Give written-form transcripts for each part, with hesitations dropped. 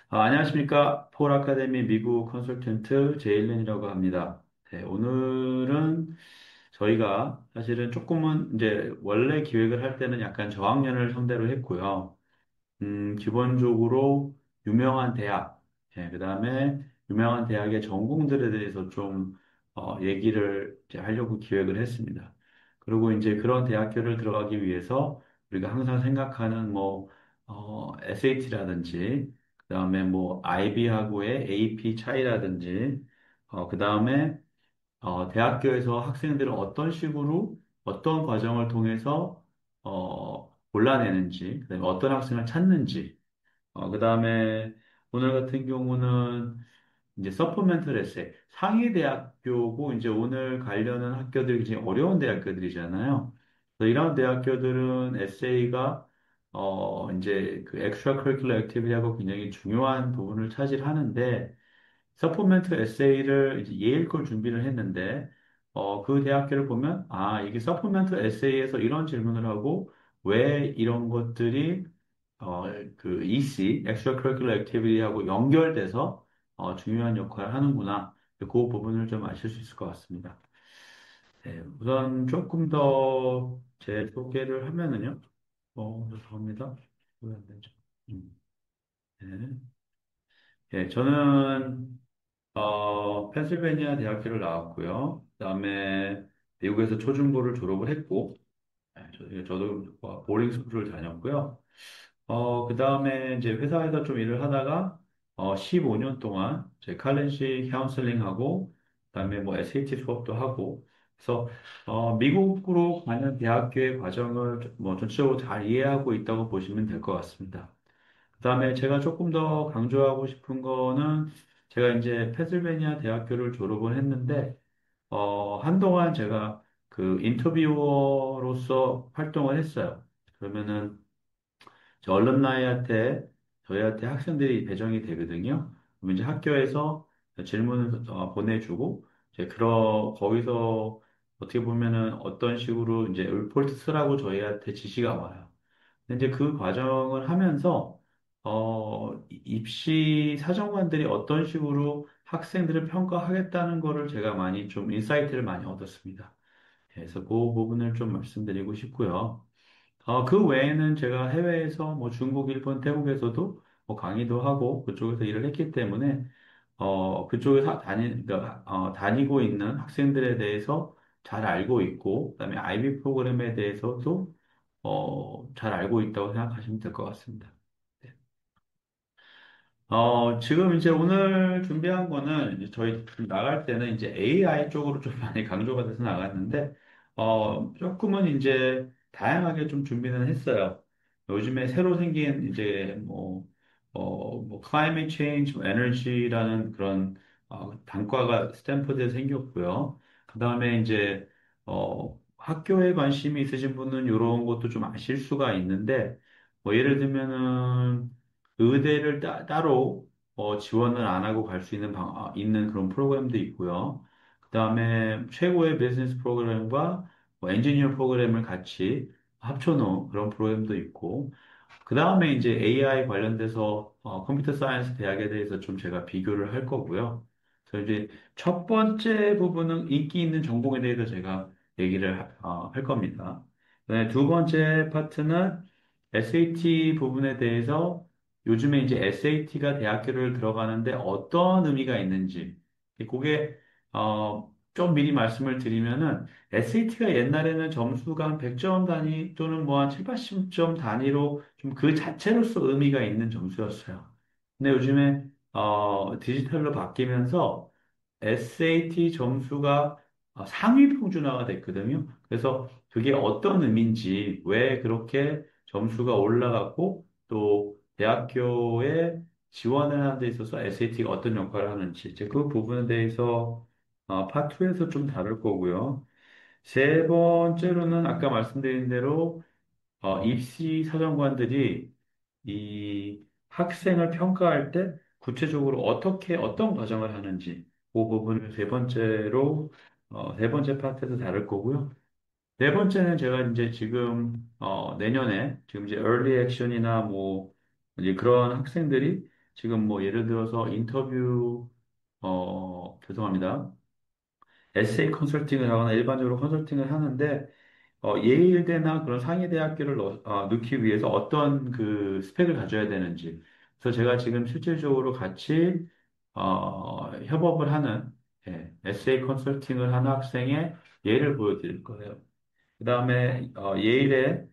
안녕하십니까. 폴 아카데미 미국 컨설턴트 제일렌이라고 합니다. 네, 오늘은 저희가 사실은 조금은 이제 원래 기획을 할 때는 약간 저학년을 상대로 했고요. 기본적으로 유명한 대학, 그 다음에 유명한 대학의 전공들에 대해서 좀, 얘기를 이제 하려고 기획을 했습니다. 그리고 이제 그런 대학교를 들어가기 위해서 우리가 항상 생각하는 뭐, SAT라든지, 그 다음에 뭐, IB하고의 AP 차이라든지, 그 다음에, 대학교에서 학생들은 어떤 식으로, 어떤 과정을 통해서, 골라내는지, 그다음에 어떤 학생을 찾는지, 그 다음에 오늘 같은 경우는 이제 서포멘털 에세이, 상위 대학교고 이제 오늘 가려는 학교들이 굉장히 어려운 대학교들이잖아요. 그래서 이런 대학교들은 에세이가 이제 그 extra curricular activity하고 굉장히 중요한 부분을 차지하는데 서포멘트 에세이를 이제 예일 걸 준비를 했는데, 그 대학교를 보면, 이게 서포멘트 에세이에서 이런 질문을 하고, 왜 이런 것들이, 그 EC, Extracurricular Activity하고 연결돼서, 중요한 역할을 하는구나. 그 부분을 좀 아실 수 있을 것 같습니다. 네, 우선 조금 더 제 소개를 하면은요, 죄송합니다. 왜안 되죠? 음, 네. 예, 저는 펜실베니아 대학교를 나왔고요. 그다음에 미국에서 초중고를 졸업을 했고, 저도 보링 스쿨을 다녔고요. 그다음에 이제 회사에서 좀 일을 하다가 15년 동안 제 칼렌시 카운슬링하고 그다음에 뭐 SAT 수업도 하고 그래서 미국으로 가는 대학교의 과정을 뭐 전체적으로 잘 이해하고 있다고 보시면 될 것 같습니다. 그다음에 제가 조금 더 강조하고 싶은 거는 제가 이제 펜실베니아 대학교를 졸업을 했는데 한동안 제가 그 인터뷰어로서 활동을 했어요. 그러면은 저 얼럼나이한테 저희한테 학생들이 배정이 되거든요. 그럼 이제 학교에서 질문을 보내주고 이제 거기서 어떻게 보면은 어떤 식으로 이제 리포트 쓰라고 저희한테 지시가 와요. 근데 이제 그 과정을 하면서 입시 사정관들이 어떤 식으로 학생들을 평가하겠다는 거를 제가 많이 좀 인사이트를 많이 얻었습니다. 그래서 그 부분을 좀 말씀드리고 싶고요. 그 외에는 제가 해외에서 뭐 중국, 일본, 태국에서도 뭐 강의도 하고 그쪽에서 일을 했기 때문에 그쪽에서 그러니까, 다니고 있는 학생들에 대해서 잘 알고 있고, 그다음에 IB 프로그램에 대해서도 잘 알고 있다고 생각하시면 될 것 같습니다. 네. 지금 이제 오늘 준비한 거는 이제 저희 나갈 때는 이제 AI 쪽으로 좀 많이 강조가 돼서 나갔는데, 조금은 이제 다양하게 좀 준비는 했어요. 요즘에 새로 생긴 이제 뭐 climate change, 뭐 energy라는 그런 단과가 스탠퍼드에 생겼고요. 그 다음에 이제 학교에 관심이 있으신 분은 이런 것도 좀 아실 수가 있는데, 뭐 예를 들면은 의대를 따로 지원을 안 하고 갈 수 있는 있는 그런 프로그램도 있고요. 그다음에 최고의 비즈니스 프로그램과 뭐 엔지니어 프로그램을 같이 합쳐놓은 그런 프로그램도 있고, 그다음에 이제 AI 관련돼서 컴퓨터 사이언스 대학에 대해서 좀 제가 비교를 할 거고요. 그래서 이제 첫 번째 부분은 인기 있는 전공에 대해서 제가 얘기를 할 겁니다. 그다음에 두 번째 파트는 SAT 부분에 대해서 요즘에 이제 SAT가 대학교를 들어가는데 어떤 의미가 있는지, 그게, 좀 미리 말씀을 드리면은 SAT가 옛날에는 점수가 한 100점 단위 또는 뭐 한 7, 80점 단위로 좀 그 자체로서 의미가 있는 점수였어요. 근데 요즘에, 디지털로 바뀌면서 SAT 점수가 상위 평준화가 됐거든요. 그래서 그게 어떤 의미인지, 왜 그렇게 점수가 올라갔고, 또 대학교에 지원을 하는 데 있어서 SAT가 어떤 역할을 하는지, 이제 그 부분에 대해서 파트 2에서 좀 다룰 거고요. 세 번째로는 아까 말씀드린 대로 입시 사정관들이 이 학생을 평가할 때 구체적으로 어떤 과정을 하는지, 그 부분을 세 번째 파트에서 다룰 거고요. 네 번째는 제가 이제 지금, 내년에, 지금 이제 early action이나 뭐, 이제 그런 학생들이 지금 뭐 예를 들어서 인터뷰, 죄송합니다. 에세이 컨설팅을 하거나 일반적으로 컨설팅을 하는데, 예일대나 그런 상위 대학교를 넣기 위해서 어떤 그 스펙을 가져야 되는지. 그래서 제가 지금 실질적으로 같이, 협업을 하는, 예, 에세이 컨설팅을 하는 학생의 예를 보여드릴 거예요. 그다음에 예일의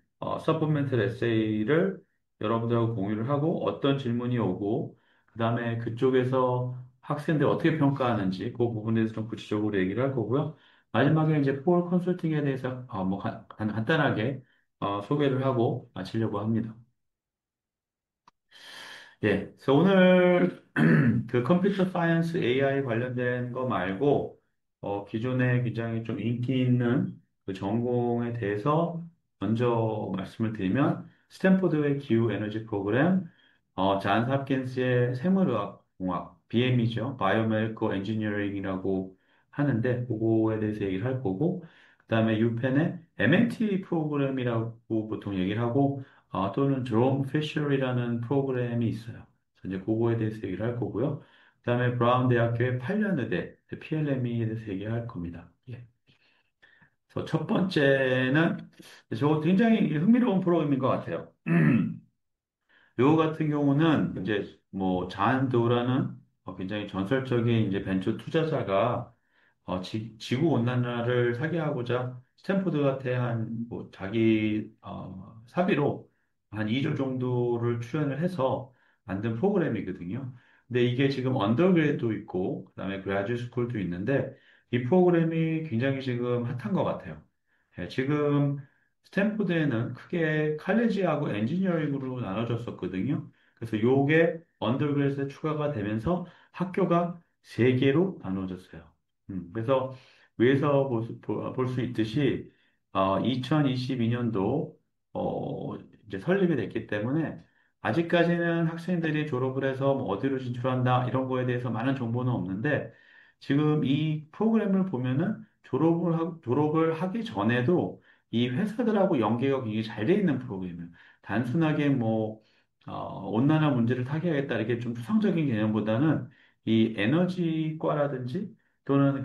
서포멘털 에세이를 여러분들하고 공유를 하고 어떤 질문이 오고 그다음에 그쪽에서 학생들 어떻게 평가하는지 그 부분에 대해서 좀 구체적으로 얘기를 할 거고요. 마지막에 이제 폴 컨설팅에 대해서 뭐 간단하게 소개를 하고 마치려고 합니다. 예, 그래서 오늘 그 컴퓨터 사이언스 AI 관련된 거 말고 기존에 굉장히 좀 인기 있는 그 전공에 대해서 먼저 말씀을 드리면 스탠포드의 기후 에너지 프로그램, 잔스 홉킨스의 생물의학 공학, BM이죠. 바이오메디컬 엔지니어링이라고 하는데 그거에 대해서 얘기를 할 거고 그다음에 유펜의 MNT 프로그램이라고 보통 얘기를 하고 또는 드롬 피셔이라는 프로그램이 있어요. 그래서 이제 그거에 대해서 얘기를 할 거고요. 그다음에 브라운 대학교의 8년 의대 PLM에 대해서 얘기할 겁니다. 예. 그래서 첫 번째는 저거 굉장히 흥미로운 프로그램인 것 같아요. 요 같은 경우는 이제 뭐 잔 도라는 굉장히 전설적인 이제 벤처 투자자가 지구 온난화를 타개하고자 스탠포드한테 뭐 자기 사비로 한 2조 정도를 출연을 해서 만든 프로그램이거든요. 근데 이게 지금 언더그레이드도 있고 그다음에 그라듀 스쿨도 있는데 이 프로그램이 굉장히 지금 핫한 것 같아요. 예, 지금 스탠포드에는 크게 칼리지하고 엔지니어링으로 나눠졌었거든요. 그래서 요게 언더그레이드에 추가가 되면서 학교가 세 개로 나눠졌어요. 그래서 위에서 볼 수 있듯이 2022년도 이제 설립이 됐기 때문에 아직까지는 학생들이 졸업을 해서 뭐 어디로 진출한다 이런 거에 대해서 많은 정보는 없는데 지금 이 프로그램을 보면은 졸업을 하기 전에도 이 회사들하고 연계가 굉장히 잘 돼 있는 프로그램이에요. 단순하게 뭐 온난화 문제를 타개하겠다 이렇게 좀 추상적인 개념보다는 이 에너지과라든지 또는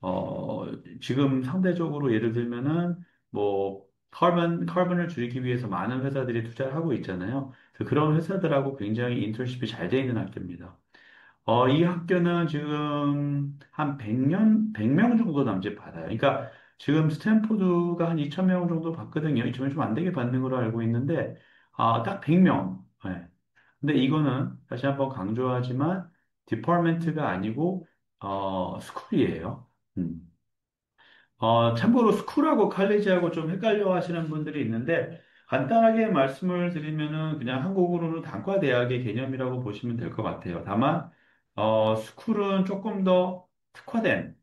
어, 지금 상대적으로 예를 들면은 뭐 카본을 줄이기 위해서 많은 회사들이 투자를 하고 있잖아요. 그래서 그런 회사들하고 굉장히 인턴십이 잘 돼 있는 학교입니다. 이 학교는 지금 한 100명 정도 남짓 받아요. 그러니까 지금 스탠포드가 한 2,000명 정도 받거든요. 2,000명 좀 안 되게 받는 걸로 알고 있는데, 딱 100명. 네. 근데 이거는 다시 한번 강조하지만, 디파트먼트가 아니고, 스쿨이에요. 음. 참고로 스쿨하고 칼리지하고 좀 헷갈려 하시는 분들이 있는데, 간단하게 말씀을 드리면은 그냥 한국으로는 단과대학의 개념이라고 보시면 될 것 같아요. 다만, 스쿨은 조금 더 특화된,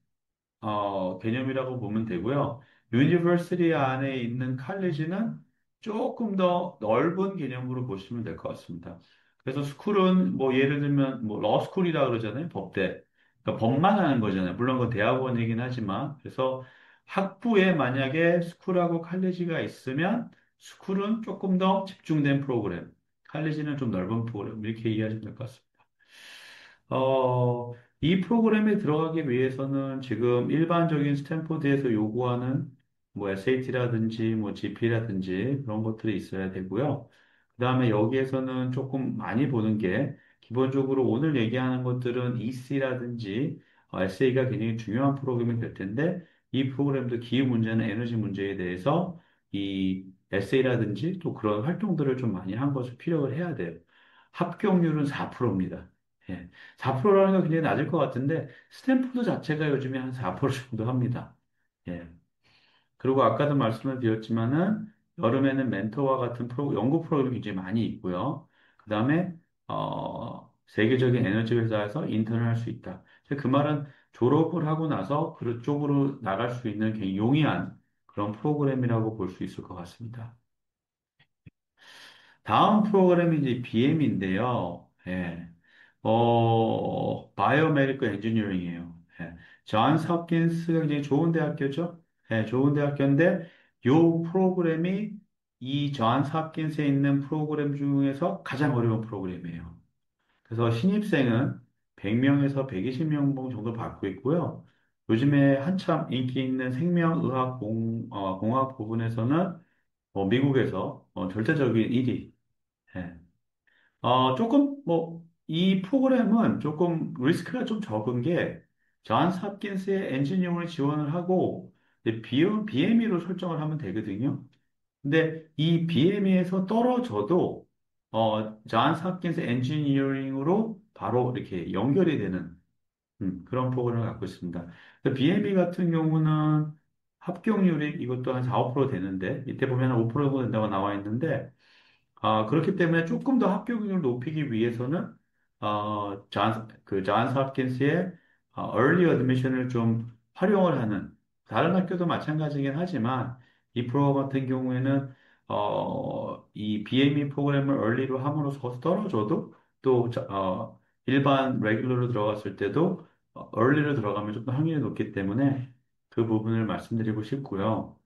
개념이라고 보면 되고요. 유니버시티 안에 있는 칼리지는 조금 더 넓은 개념으로 보시면 될 것 같습니다. 그래서 스쿨은 뭐 예를 들면 뭐 러스쿨이라 그러잖아요. 법대. 그러니까 법만 하는 거잖아요. 물론 그 대학원이긴 하지만. 그래서 학부에 만약에 스쿨하고 칼리지가 있으면 스쿨은 조금 더 집중된 프로그램. 칼리지는 좀 넓은 프로그램. 이렇게 이해하시면 될 것 같습니다. 이 프로그램에 들어가기 위해서는 지금 일반적인 스탠포드에서 요구하는 뭐 SAT라든지 뭐 GP라든지 그런 것들이 있어야 되고요. 그다음에 여기에서는 조금 많이 보는 게 기본적으로 오늘 얘기하는 것들은 EC라든지 SA가 굉장히 중요한 프로그램이 될 텐데 이 프로그램도 기후 문제나 에너지 문제에 대해서 이 SA라든지 또 그런 활동들을 좀 많이 한 것을 필요를 해야 돼요. 합격률은 4%입니다. 4%라는 건 굉장히 낮을 것 같은데, 스탠포드 자체가 요즘에 한 4% 정도 합니다. 예. 그리고 아까도 말씀을 드렸지만은, 여름에는 멘토와 같은 연구 프로그램이 굉장히 많이 있고요. 그 다음에, 세계적인 에너지 회사에서 인턴을 할 수 있다. 그 말은 졸업을 하고 나서 그쪽으로 나갈 수 있는 굉장히 용이한 그런 프로그램이라고 볼 수 있을 것 같습니다. 다음 프로그램이 이제 BM인데요. 예. 바이오메디컬 엔지니어링이에요. 예. 존스 홉킨스가 굉장히 좋은 대학교죠. 예, 좋은 대학교인데, 요 프로그램이 이 존스 홉킨스에 있는 프로그램 중에서 가장 어려운 프로그램이에요. 그래서 신입생은 100명에서 120명 정도 받고 있고요. 요즘에 한참 인기 있는 생명의학 공학 부분에서는 미국에서 절대적인 1위. 조금, 이 프로그램은 조금 리스크가 좀 적은 게, 존스 홉킨스의 엔지니어링을 지원을 하고, BME로 설정을 하면 되거든요. 근데 이 BME에서 떨어져도, 존스 홉킨스 엔지니어링으로 바로 이렇게 연결이 되는, 그런 프로그램을 갖고 있습니다. BME 같은 경우는 합격률이 이것도 한 4, 5% 되는데, 이때 보면 5% 정도 된다고 나와 있는데, 그렇기 때문에 조금 더 합격률을 높이기 위해서는, 존스 홉킨스의 early admission을 좀 활용을 하는, 다른 학교도 마찬가지긴 하지만, 이 프로그램 같은 경우에는, 이 BME 프로그램을 early로 함으로써 떨어져도, 또, 일반 레귤러로 들어갔을 때도, early로 들어가면 좀 더 확률이 높기 때문에, 그 부분을 말씀드리고 싶고요.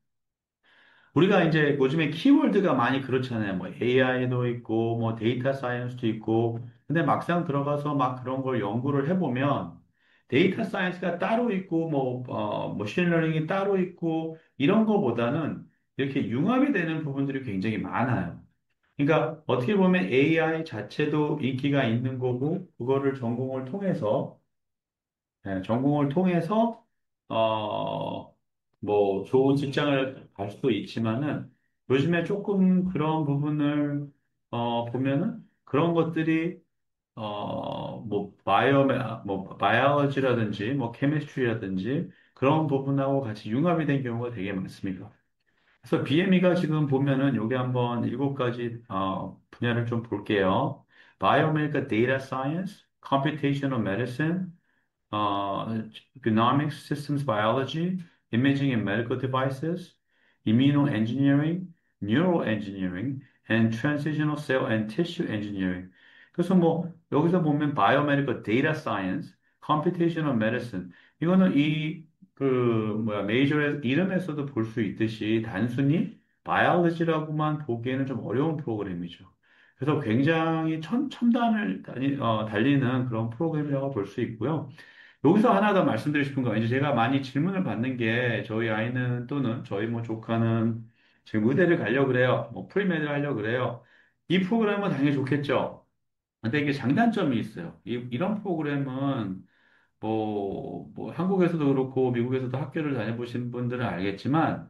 우리가 이제 요즘에 키워드가 많이 그렇잖아요. 뭐 AI도 있고, 뭐 데이터 사이언스도 있고. 근데 막상 들어가서 막 그런 걸 연구를 해보면 데이터 사이언스가 따로 있고, 머신러닝이 따로 있고, 이런 거보다는 이렇게 융합이 되는 부분들이 굉장히 많아요. 그러니까 어떻게 보면 AI 자체도 인기가 있는 거고, 그거를 전공을 통해서, 좋은 직장을 갈 수도 있지만은, 요즘에 조금 그런 부분을, 보면은, 그런 것들이, 바이올로지라든지, 케미스트리라든지, 그런 부분하고 같이 융합이 된 경우가 되게 많습니다. 그래서 BME가 지금 보면은, 여기 한번 7가지, 분야를 좀 볼게요. Biomedical Data Science, Computational Medicine, Economics, Systems Biology, Imaging and Medical Devices, Immunoengineering, Neuroengineering, and Transitional Cell and Tissue Engineering. 그래서 여기서 보면 Biomedical Data Science, Computational Medicine, 이거는 메이저의 이름에서도 볼 수 있듯이 단순히 바이올로지라고만 보기에는 좀 어려운 프로그램이죠. 그래서 굉장히 첨단을 달리는 그런 프로그램이라고 볼 수 있고요. 여기서 하나 더 말씀드리고 싶은 건 이제 제가 많이 질문을 받는 게 저희 아이는 또는 저희 조카는 지금 의대를 가려고 그래요. 프리메드를 하려고 그래요. 이 프로그램은 당연히 좋겠죠. 근데 이게 장단점이 있어요. 이런 프로그램은 한국에서도 그렇고 미국에서도 학교를 다녀보신 분들은 알겠지만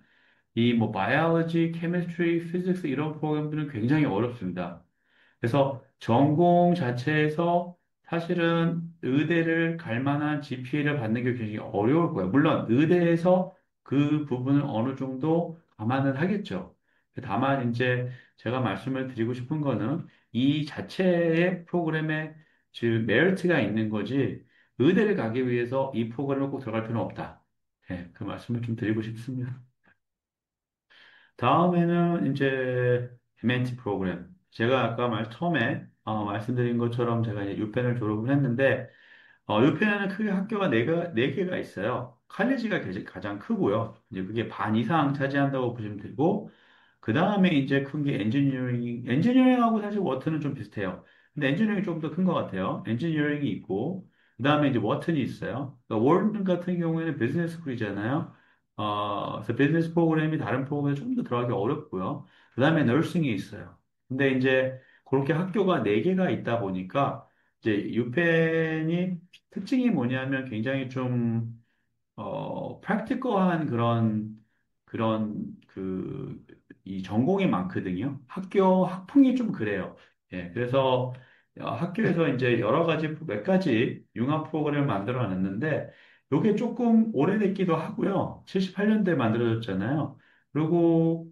바이올로지, 케미스트리, 피직스 이런 프로그램들은 굉장히 어렵습니다. 그래서 전공 자체에서 사실은 의대를 갈 만한 GPA를 받는 게 굉장히 어려울 거예요. 물론 의대에서 그 부분을 어느 정도 감안을 하겠죠. 다만 이제 제가 말씀을 드리고 싶은 거는 이 자체의 프로그램에 즉 메리트가 있는 거지 의대를 가기 위해서 이 프로그램을 꼭 들어갈 필요는 없다. 그 말씀을 좀 드리고 싶습니다. 다음에는 이제 휴머니티 프로그램. 제가 아까 처음에 말씀드린 것처럼 제가 이제 유펜을 졸업을 했는데 유펜에는 크게 학교가 네 개가 있어요. 칼리지가 가장 크고요. 이제 그게 반 이상 차지한다고 보시면 되고 그 다음에 이제 큰 게 엔지니어링하고 사실 워튼은 좀 비슷해요. 근데 엔지니어링이 조금 더 큰 것 같아요. 엔지니어링이 있고, 그 다음에 이제 워튼이 있어요. 그러니까 워튼 같은 경우에는 비즈니스 스쿨이잖아요. 그래서 비즈니스 프로그램이 다른 프로그램에 조금 더 들어가기 어렵고요. 그 다음에 너싱이 있어요. 근데 이제 그렇게 학교가 네 개가 있다 보니까 이제 유펜이 특징이 뭐냐면 굉장히 좀 프랙티컬한 이 전공이 많거든요. 학풍이 좀 그래요. 예, 그래서 학교에서 이제 여러 가지, 몇 가지 융합 프로그램을 만들어 놨는데, 요게 조금 오래됐기도 하고요. 78년도에 만들어졌잖아요. 그리고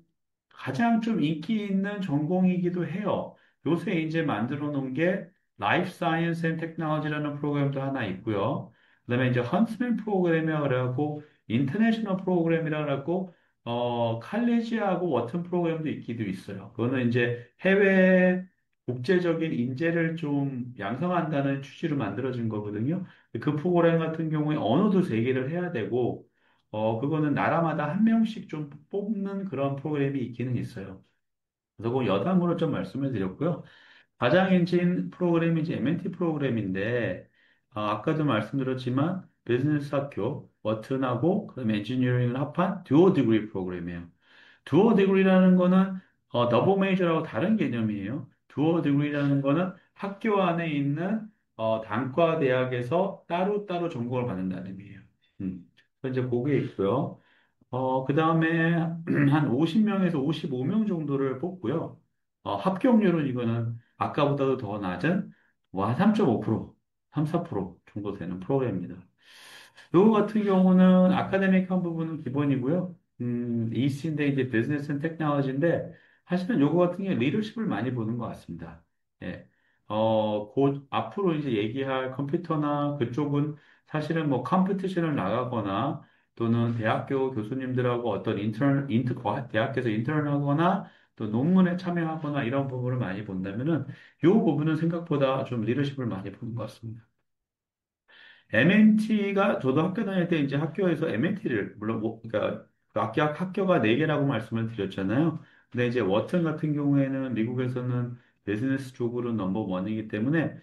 가장 좀 인기 있는 전공이기도 해요. 요새 이제 만들어 놓은 게 라이프 사이언스 앤 테크놀로지라는 프로그램도 하나 있고요. 그다음에 이제 헌트맨 프로그램이라고 그래갖고 인터내셔널 프로그램이라고 그래갖고 칼리지하고 워튼 프로그램도 있기도 있어요. 그거는 이제 해외 국제적인 인재를 좀 양성한다는 취지로 만들어진 거거든요. 그 프로그램 같은 경우에 언어도 세 개를 해야 되고 그거는 나라마다 한 명씩 좀 뽑는 그런 프로그램이 있기는 있어요. 그래서 그 여담으로 좀 말씀을 드렸고요. 가장 엔진 프로그램이 이제 MNT 프로그램인데, 아까도 말씀드렸지만, 비즈니스 학교, 워튼하고, 그다음에 엔지니어링을 합한 듀오 디그리 프로그램이에요. 듀오 디그리라는 거는, 더블 메이저라고 다른 개념이에요. 듀오 디그리라는 거는 학교 안에 있는, 단과 대학에서 따로따로 전공을 받는다는 의미예요. 그래서 이제 그게 있고요. 그 다음에 한 50명에서 55명 정도를 뽑고요. 합격률은 이거는 아까보다도 더 낮은 뭐한 3.5%, 3, 4% 정도 되는 프로그램입니다. 요거 같은 경우는 아카데믹한 부분은 기본이고요. EC인데 이제 비즈니스 앤 테크놀로지인데 사실은 요거 같은 경우에 리더십을 많이 보는 것 같습니다. 예. 곧 앞으로 이제 얘기할 컴퓨터나 그쪽은 사실은 뭐 컴피티션을 나가거나 또는 대학교 교수님들하고 어떤 대학교에서 인턴을 하거나 또 논문에 참여하거나 이런 부분을 많이 본다면은 요 부분은 생각보다 좀 리더십을 많이 보는 것 같습니다. MNT가 저도 학교 다닐 때 이제 학교에서 MNT를 물론 뭐 그러니까 그 학교가 네 개라고 말씀을 드렸잖아요. 근데 이제 워튼 같은 경우에는 미국에서는 비즈니스 쪽으로 넘버 원이기 때문에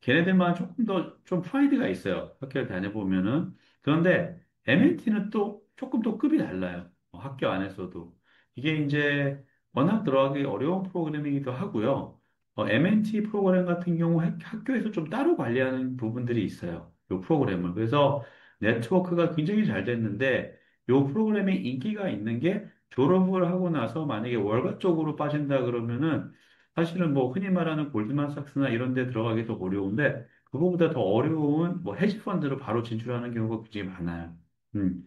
걔네들만 조금 더 좀 프라이드가 있어요. 학교를 다녀보면은. 그런데 MNT는 또 조금 더 급이 달라요. 학교 안에서도. 이게 이제 워낙 들어가기 어려운 프로그램이기도 하고요. MNT 프로그램 같은 경우 학교에서 좀 따로 관리하는 부분들이 있어요. 이 프로그램을. 그래서 네트워크가 굉장히 잘 됐는데 이 프로그램이 인기가 있는 게 졸업을 하고 나서 만약에 월가 쪽으로 빠진다 그러면은 사실은 뭐 흔히 말하는 골드만삭스나 이런 데 들어가기도 어려운데 그거보다 더 어려운 뭐 헤지펀드로 바로 진출하는 경우가 굉장히 많아요. 음.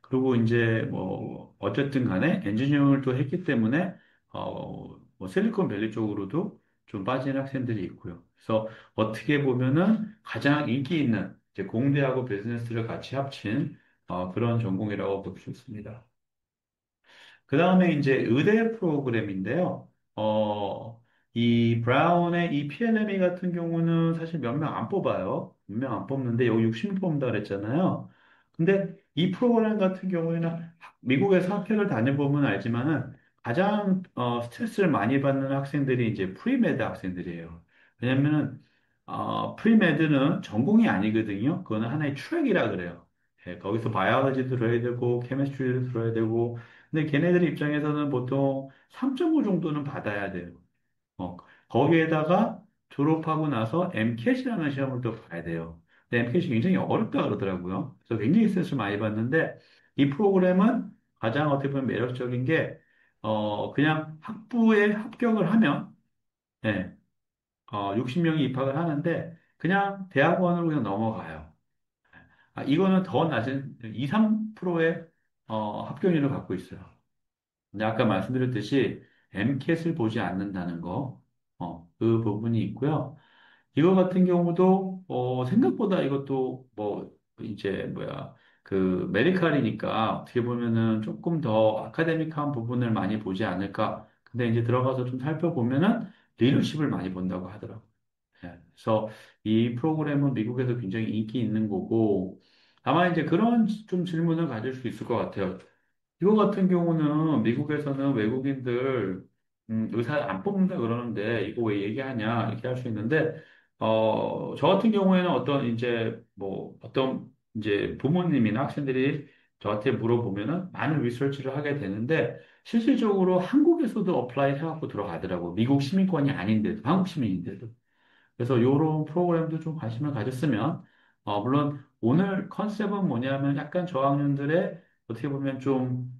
그리고 이제 뭐 어쨌든 간에 엔지니어링을 또 했기 때문에 뭐 실리콘밸리 쪽으로도 좀 빠진 학생들이 있고요. 그래서 어떻게 보면은 가장 인기 있는 이제 공대하고 비즈니스를 같이 합친 그런 전공이라고 볼 수 있습니다. 그 다음에 이제 의대 프로그램인데요. 이 브라운의 이 PLME 같은 경우는 사실 몇 명 안 뽑아요. 몇 명 안 뽑는데 여기 60명 뽑는다 그랬잖아요. 근데 이 프로그램 같은 경우에는 미국에서 학교를 다녀보면 알지만은 가장 스트레스를 많이 받는 학생들이 이제 프리메드 학생들이에요. 왜냐면은 프리메드는 전공이 아니거든요. 그거는 하나의 트랙이라 그래요. 예, 거기서 바이올로지 들어야 되고 케미스트리도 들어야 되고 근데 걔네들 입장에서는 보통 3.5 정도는 받아야 돼요. 어, 거기에다가 졸업하고 나서 MCAT이라는 시험을 또 봐야 돼요. 근데 MCAT이 굉장히 어렵다 그러더라고요. 그래서 굉장히 스트레스를 많이 받는데 이 프로그램은 가장 어떻게 보면 매력적인 게 그냥 학부에 합격을 하면 예, 60명이 입학을 하는데 그냥 대학원으로 그냥 넘어가요. 이거는 더 낮은 2, 3%의 합격률을 갖고 있어요. 근데 아까 말씀드렸듯이 MCAT을 보지 않는다는 거, 그 부분이 있고요. 이거 같은 경우도, 생각보다 이것도 이제 그, 메디칼이니까 어떻게 보면은 조금 더 아카데믹한 부분을 많이 보지 않을까. 근데 이제 들어가서 좀 살펴보면은 리더십을 많이 본다고 하더라고요. 예, 그래서 이 프로그램은 미국에서 굉장히 인기 있는 거고, 다만 이제 그런 좀 질문을 가질 수 있을 것 같아요. 이거 같은 경우는 미국에서는 외국인들 의사 안 뽑는다 그러는데 이거 왜 얘기하냐 이렇게 할 수 있는데 저 같은 경우에는 어떤 이제 뭐 어떤 이제 부모님이나 학생들이 저한테 물어보면은 많은 리서치를 하게 되는데 실질적으로 한국에서도 어플라이 해갖고 들어가더라고 미국 시민권이 아닌데도 한국 시민인데도 그래서 이런 프로그램도 좀 관심을 가졌으면, 물론 오늘 컨셉은 뭐냐면 약간 저학년들의 어떻게 보면 좀,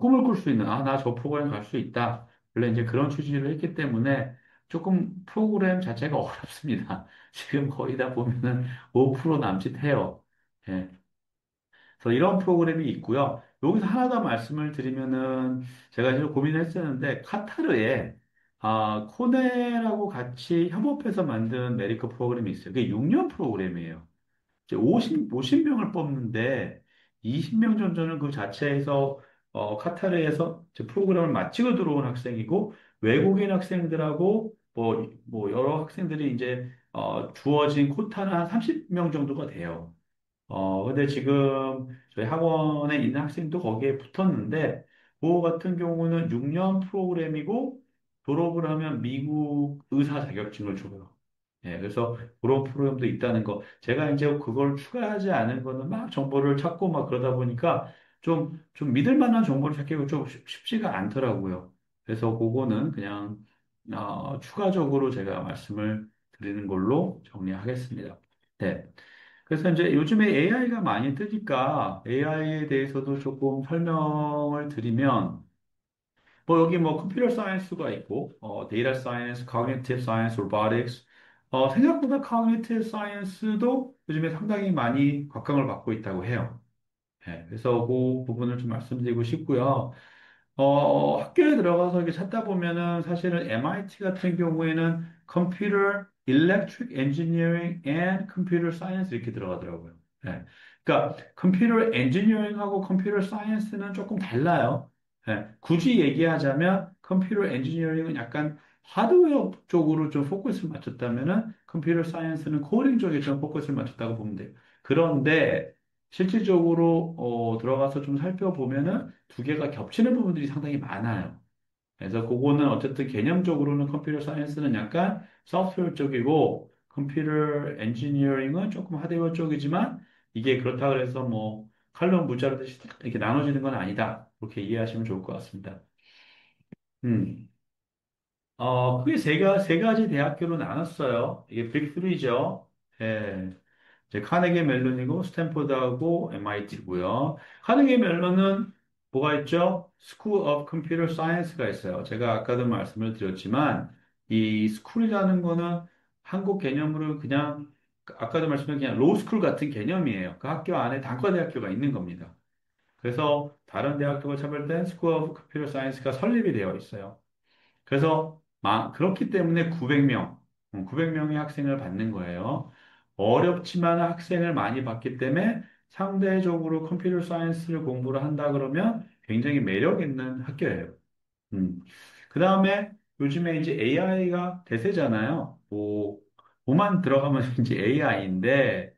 꿈을 꿀 수 있는, 나 저 프로그램 갈 수 있다. 원래 이제 그런 취지를 했기 때문에 조금 프로그램 자체가 어렵습니다. 지금 거의 다 보면은 5% 남짓해요. 예. 그래서 이런 프로그램이 있고요. 여기서 하나 더 말씀을 드리면은 제가 지금 고민을 했었는데 카타르에 코넬하고 같이 협업해서 만든 메디컬 프로그램이 있어요. 그게 6년 프로그램이에요. 이제 50명을 뽑는데 20명 정도는 그 자체에서 카타르에서 이제 프로그램을 마치고 들어온 학생이고 외국인 학생들하고 뭐 여러 학생들이 이제 주어진 코타는 한 30명 정도가 돼요. 근데 지금 저희 학원에 있는 학생도 거기에 붙었는데, 그거 같은 경우는 6년 프로그램이고 졸업을 하면 미국 의사 자격증을 줘요. 예, 그래서 그런 프로그램도 있다는 거. 제가 이제 그걸 추가하지 않은 거는 막 정보를 찾고 막 그러다 보니까 좀 믿을 만한 정보를 찾기가 좀 쉽지가 않더라고요. 그래서 그거는 그냥, 추가적으로 제가 말씀을 드리는 걸로 정리하겠습니다. 네. 그래서 이제 요즘에 AI가 많이 뜨니까 AI에 대해서도 조금 설명을 드리면 뭐 여기 뭐 컴퓨터 사이언스가 있고 데이터 사이언스, 커그니티브 사이언스, 로보틱스 생각보다 커그니티브 사이언스도 요즘에 상당히 많이 각광을 받고 있다고 해요. 네, 그래서 그 부분을 좀 말씀드리고 싶고요. 학교에 들어가서 이렇게 찾다 보면은 사실은 MIT 같은 경우에는 Computer Electric Engineering and Computer Science 이렇게 들어가더라고요. 네. 그러니까 Computer Engineering하고 Computer Science는 조금 달라요. 네. 굳이 얘기하자면 Computer Engineering은 약간 하드웨어 쪽으로 좀 포커스를 맞췄다면은 Computer Science는 코딩 쪽에 좀 포커스를 맞췄다고 보면 돼요. 그런데 실질적으로 들어가서 좀 살펴보면은 두 개가 겹치는 부분들이 상당히 많아요. 그래서 그거는 어쨌든 개념적으로는 컴퓨터 사이언스는 약간 소프트웨어 쪽이고 컴퓨터 엔지니어링은 조금 하드웨어 쪽이지만 이게 그렇다 그래서 뭐 칼럼 무자르듯이 이렇게 나눠지는 건 아니다. 그렇게 이해하시면 좋을 것 같습니다. 음. 크게 세 가지 대학교로 나눴어요. 이게 빅3죠. 예. 이제 카네기 멜론이고 스탠포드하고 MIT고요. 카네기 멜론은 뭐가 있죠? School of Computer Science가 있어요. 제가 아까도 말씀을 드렸지만 이 스쿨이라는 거는 한국 개념으로 그냥 아까도 말씀드린 그냥 로스쿨 같은 개념이에요. 그 학교 안에 단과대학교가 있는 겁니다. 그래서 다른 대학교와 차별된 School of Computer Science가 설립이 되어 있어요. 그래서 그렇기 때문에 900명, 900명의 학생을 받는 거예요. 어렵지만 학생을 많이 받기 때문에 상대적으로 컴퓨터 사이언스를 공부를 한다 그러면 굉장히 매력 있는 학교예요. 음. 그 다음에 요즘에 이제 AI가 대세잖아요. 뭐만 들어가면 이제 AI인데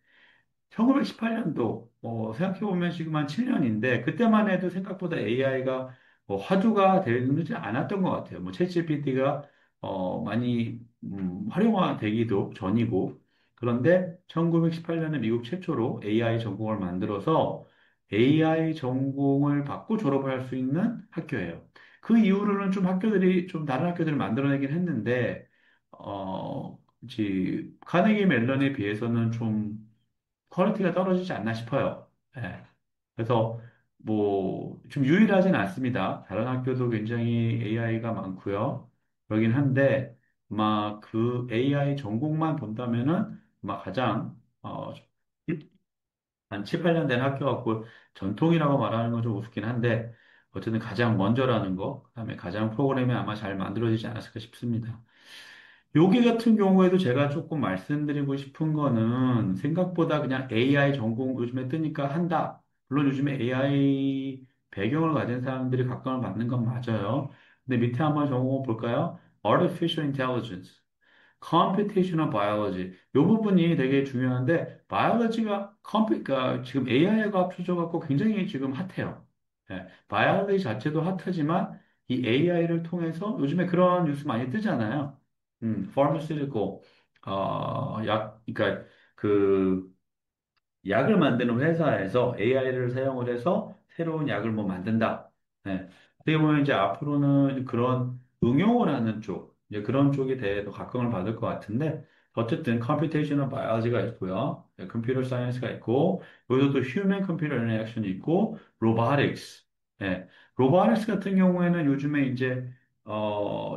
1918년도, 생각해보면 지금 한 7년인데, 그때만 해도 생각보다 AI가 화두가 되지 않았던 것 같아요. 뭐, 챗GPT가, 많이, 활용화되기도 전이고, 그런데 1918년에 미국 최초로 AI 전공을 만들어서 AI 전공을 받고 졸업을 할 수 있는 학교예요. 그 이후로는 좀 학교들이, 좀 다른 학교들을 만들어내긴 했는데, 카네기 멜론에 비해서는 좀 퀄리티가 떨어지지 않나 싶어요. 예. 그래서 뭐 좀 유일하진 않습니다. 다른 학교도 굉장히 AI가 많고요. 그러긴 한데 막 그 AI 전공만 본다면은 막 가장 한 7, 8년 된 학교 같고 전통이라고 말하는 건 좀 우습긴 한데 어쨌든 가장 먼저라는 거, 그다음에 가장 프로그램이 아마 잘 만들어지지 않았을까 싶습니다. 여기 같은 경우에도 제가 조금 말씀드리고 싶은 거는 생각보다 그냥 AI 전공 요즘에 뜨니까 한다. 물론 요즘에 AI 배경을 가진 사람들이 각광을 받는 건 맞아요. 근데 밑에 한번 전공 볼까요? Artificial Intelligence. computational biology. 이 부분이 되게 중요한데, biology가 그러니까 지금 AI가 합쳐져갖고 굉장히 지금 핫해요. 예, biology 자체도 핫하지만 이 AI를 통해서 요즘에 그런 뉴스 많이 뜨잖아요. pharmaceutical, 그러니까 그 약을 만드는 회사에서 AI를 사용을 해서 새로운 약을 뭐 만든다. 네. 어떻게 보면 이제 앞으로는 그런 응용을 하는 쪽, 이제 그런 쪽에 대해서 각광을 받을 것 같은데, 어쨌든 컴퓨테이셔널 바이오로지가 있고요. 컴퓨터 사이언스가 있고, 여기서 또 휴먼 컴퓨터 인터랙션이 있고, 로보틱스. 예. 로보틱스 같은 경우에는 요즘에 이제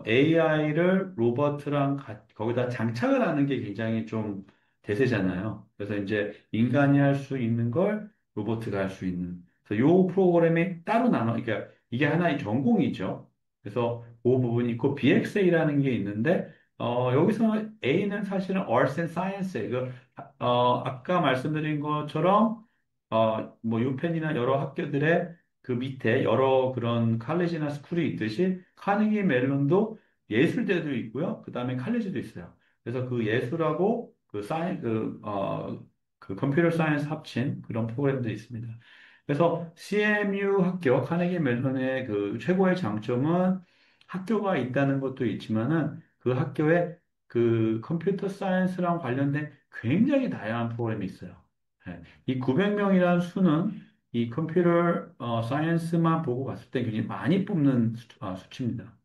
AI를 로버트랑 거기다 장착을 하는 게 굉장히 좀 대세잖아요. 그래서 이제 인간이 할 수 있는 걸 로보트가 할 수 있는. 그래서 요 프로그램이 따로 그러니까 이게 하나의 전공이죠. 그래서 그 부분이 있고 BXA라는 게 있는데, 여기서 A는 사실은 Arts and Science예요. 아까 말씀드린 것처럼, 뭐 유펜이나 여러 학교들의 그 밑에 여러 그런 칼레지나 스쿨이 있듯이 카네기 멜론도 예술대도 있고요. 그 다음에 칼레지도 있어요. 그래서 그 예술하고 그 컴퓨터 사이언스 합친 그런 프로그램도 있습니다. 그래서 CMU 학교, 카네기 멜론의 그 최고의 장점은 학교가 있다는 것도 있지만은 그 학교에 그 컴퓨터 사이언스랑 관련된 굉장히 다양한 프로그램이 있어요. 예. 이 900명이라는 수는 이 컴퓨터 사이언스만 보고 봤을 때 굉장히 많이 뽑는 수치입니다.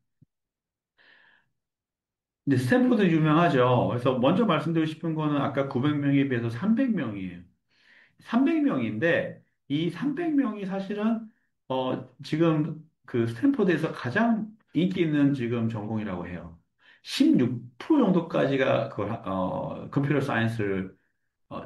근데 스탠포드 유명하죠. 그래서 먼저 말씀드리고 싶은 거는 아까 900명에 비해서 300명이에요. 300명인데 이 300명이 사실은 지금 그 스탠포드에서 가장 인기 있는 지금 전공이라고 해요. 16% 정도까지가 컴퓨터 사이언스를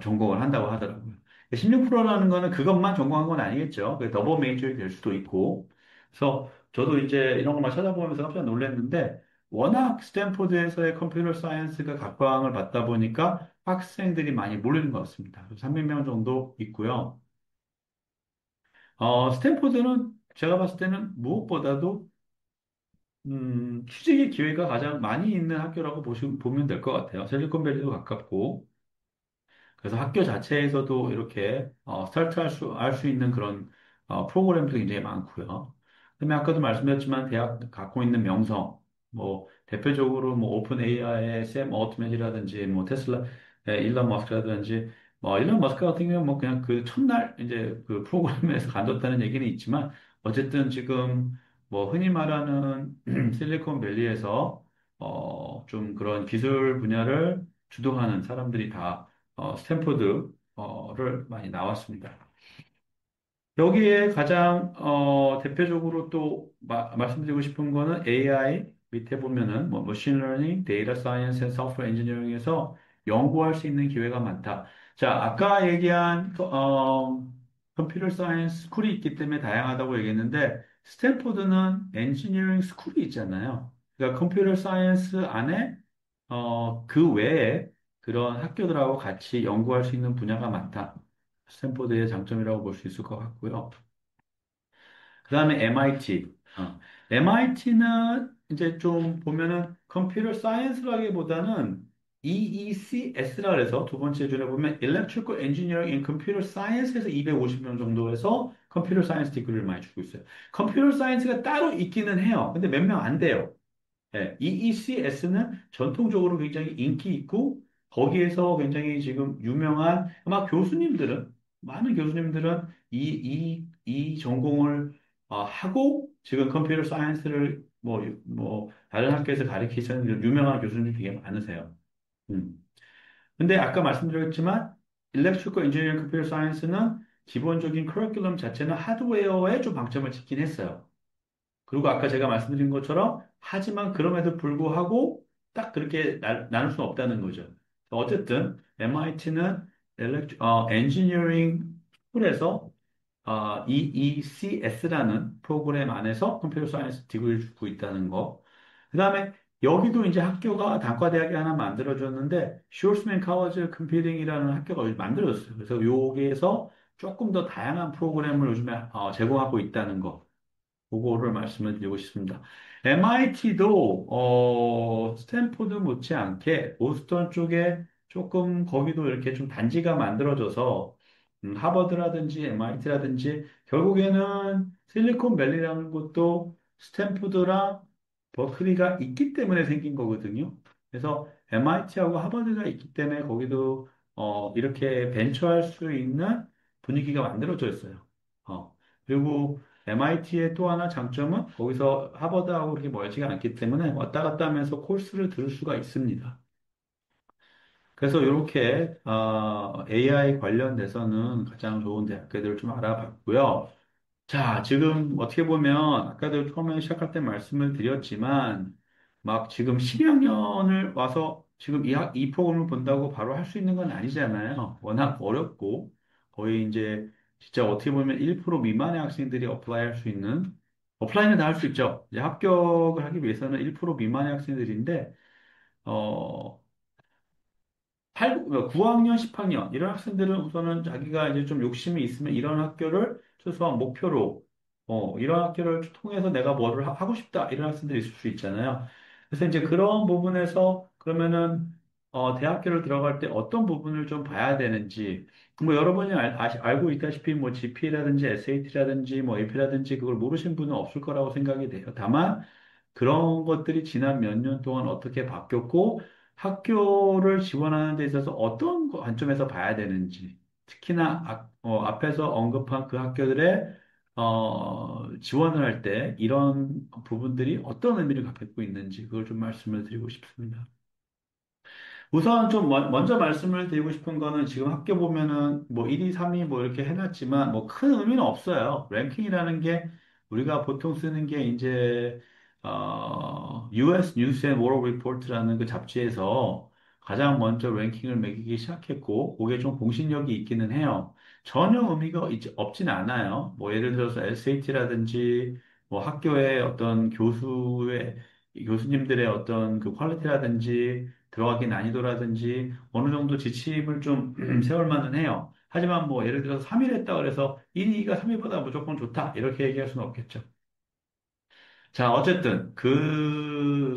전공을 한다고 하더라고요. 16%라는 거는 그것만 전공한 건 아니겠죠. 더블 메이저이 될 수도 있고. 그래서 저도 이제 이런 것만 찾아보면서 깜짝 놀랐는데 워낙 스탠포드에서의 컴퓨터 사이언스가 각광을 받다 보니까 학생들이 많이 몰리는 것 같습니다. 300명 정도 있고요. 스탠포드는 제가 봤을 때는 무엇보다도 취직의 기회가 가장 많이 있는 학교라고 보면 될 것 같아요. 실리콘밸리도 가깝고. 그래서 학교 자체에서도 이렇게 스타트할 수 있는 그런 프로그램도 굉장히 많고요. 그다음에 아까도 말씀드렸지만 대학 갖고 있는 명성, 뭐 대표적으로 뭐 오픈 AI의 샘 얼트맨이라든지 뭐 테슬라 일론 머스크라든지 뭐 일론 머스크 같은 경우는 뭐 그냥 그 첫날 이제 그 프로그램에서 간뒀다는 얘기는 있지만 어쨌든 지금 뭐 흔히 말하는 실리콘밸리에서 좀 그런 기술 분야를 주도하는 사람들이 다 스탠포드를 많이 나왔습니다. 여기에 가장 대표적으로 또 말씀드리고 싶은 거는 AI 밑에 보면은 뭐 머신 러닝, 데이터 사이언스, 소프트웨어 엔지니어링에서 연구할 수 있는 기회가 많다. 자, 아까 얘기한 컴퓨터 사이언스 스쿨이 있기 때문에 다양하다고 얘기했는데 스탠포드는 엔지니어링 스쿨이 있잖아요. 그러니까 컴퓨터 사이언스 안에 그 외에 그런 학교들하고 같이 연구할 수 있는 분야가 많다. 스탠포드의 장점이라고 볼 수 있을 것 같고요. 그 다음에 MIT. MIT는 이제 좀 보면은 컴퓨터 사이언스라기보다는 EECS라 그래서 두 번째 줄에 보면 Electrical Engineering and Computer Science에서 250명 정도 해서 컴퓨터 사이언스 디그리를 많이 주고 있어요. 컴퓨터 사이언스가 따로 있기는 해요. 근데 몇 명 안 돼요. 예, EECS는 전통적으로 굉장히 인기 있고 거기에서 굉장히 지금 유명한 아마 교수님들은 많은 교수님들은 이 전공을 하고 지금 컴퓨터 사이언스를 뭐 다른 학교에서 가르치시는 이런 유명한 교수님들이 되게 많으세요. 음. 근데 아까 말씀드렸지만 일렉트리컬 인지니어링 컴퓨터 사이언스는 기본적인 커리큘럼 자체는 하드웨어에 좀 방점을 찍긴 했어요. 그리고 아까 제가 말씀드린 것처럼 하지만 그럼에도 불구하고 딱 그렇게 나눌 수는 없다는 거죠. 어쨌든 MIT는 엔지니어링 풀에서 EECS라는 프로그램 안에서 컴퓨터 사이언스 디그리를 주고 있다는 거. 그다음에 여기도 이제 학교가 단과대학이 하나 만들어졌는데 슈얼스맨 카워즈 컴퓨팅이라는 학교가 요즘 만들어졌어요. 그래서 여기에서 조금 더 다양한 프로그램을 요즘에 제공하고 있다는 거. 그거를 말씀을 드리고 싶습니다. MIT도 스탠포드 못지않게 보스턴 쪽에 조금 거기도 이렇게 좀 단지가 만들어져서 하버드라든지 MIT라든지 결국에는 실리콘밸리라는 곳도 스탠포드랑 버클리가 있기 때문에 생긴 거거든요. 그래서 MIT하고 하버드가 있기 때문에 거기도 이렇게 벤처할 수 있는 분위기가 만들어져 있어요. 그리고 MIT의 또 하나 장점은 거기서 하버드하고 그렇게 멀지가 않기 때문에 왔다 갔다 하면서 코र्스를 들을 수가 있습니다. 그래서 이렇게 AI 관련돼서는 가장 좋은 대학교들을 좀 알아봤고요. 자, 지금 어떻게 보면 아까도 처음에 시작할 때 말씀을 드렸지만 막 지금 10여년을 와서 지금 이 프로그램을 본다고 바로 할 수 있는 건 아니잖아요. 워낙 어렵고 거의 이제 진짜 어떻게 보면 1% 미만의 학생들이 어플라이 할 수 있는 어플라이는 다 할 수 있죠. 이제 합격을 하기 위해서는 1% 미만의 학생들인데 어, 9학년, 10학년, 이런 학생들은 우선은 자기가 이제 좀 욕심이 있으면 이런 학교를 최소한 목표로, 이런 학교를 통해서 내가 뭐를 하고 싶다, 이런 학생들이 있을 수 있잖아요. 그래서 이제 그런 부분에서 그러면은 대학교를 들어갈 때 어떤 부분을 좀 봐야 되는지, 뭐 여러분이 알고 있다시피 뭐 GPA라든지 SAT라든지 뭐 AP라든지 그걸 모르신 분은 없을 거라고 생각이 돼요. 다만 그런 것들이 지난 몇 년 동안 어떻게 바뀌었고 학교를 지원하는 데 있어서 어떤 관점에서 봐야 되는지, 특히나 앞에서 언급한 그 학교들의 지원을 할 때 이런 부분들이 어떤 의미를 갖고 있는지 그걸 좀 말씀을 드리고 싶습니다. 우선 좀 먼저 말씀을 드리고 싶은 거는 지금 학교 보면은 뭐 1위, 3위 뭐 이렇게 해놨지만 뭐 큰 의미는 없어요. 랭킹이라는 게 우리가 보통 쓰는 게 이제 US News and World Report라는 그 잡지에서 가장 먼저 랭킹을 매기기 시작했고 그게 좀 공신력이 있기는 해요. 전혀 의미가 없진 않아요. 뭐 예를 들어서 SAT라든지 뭐 학교의 어떤 교수님들의 어떤 그 퀄리티라든지 들어가기 난이도라든지 어느 정도 지침을 좀 세울 만은 해요. 하지만 뭐 예를 들어서 3일 했다 그래서 1위가 3위보다 무조건 좋다 이렇게 얘기할 수는 없겠죠. 자, 어쨌든,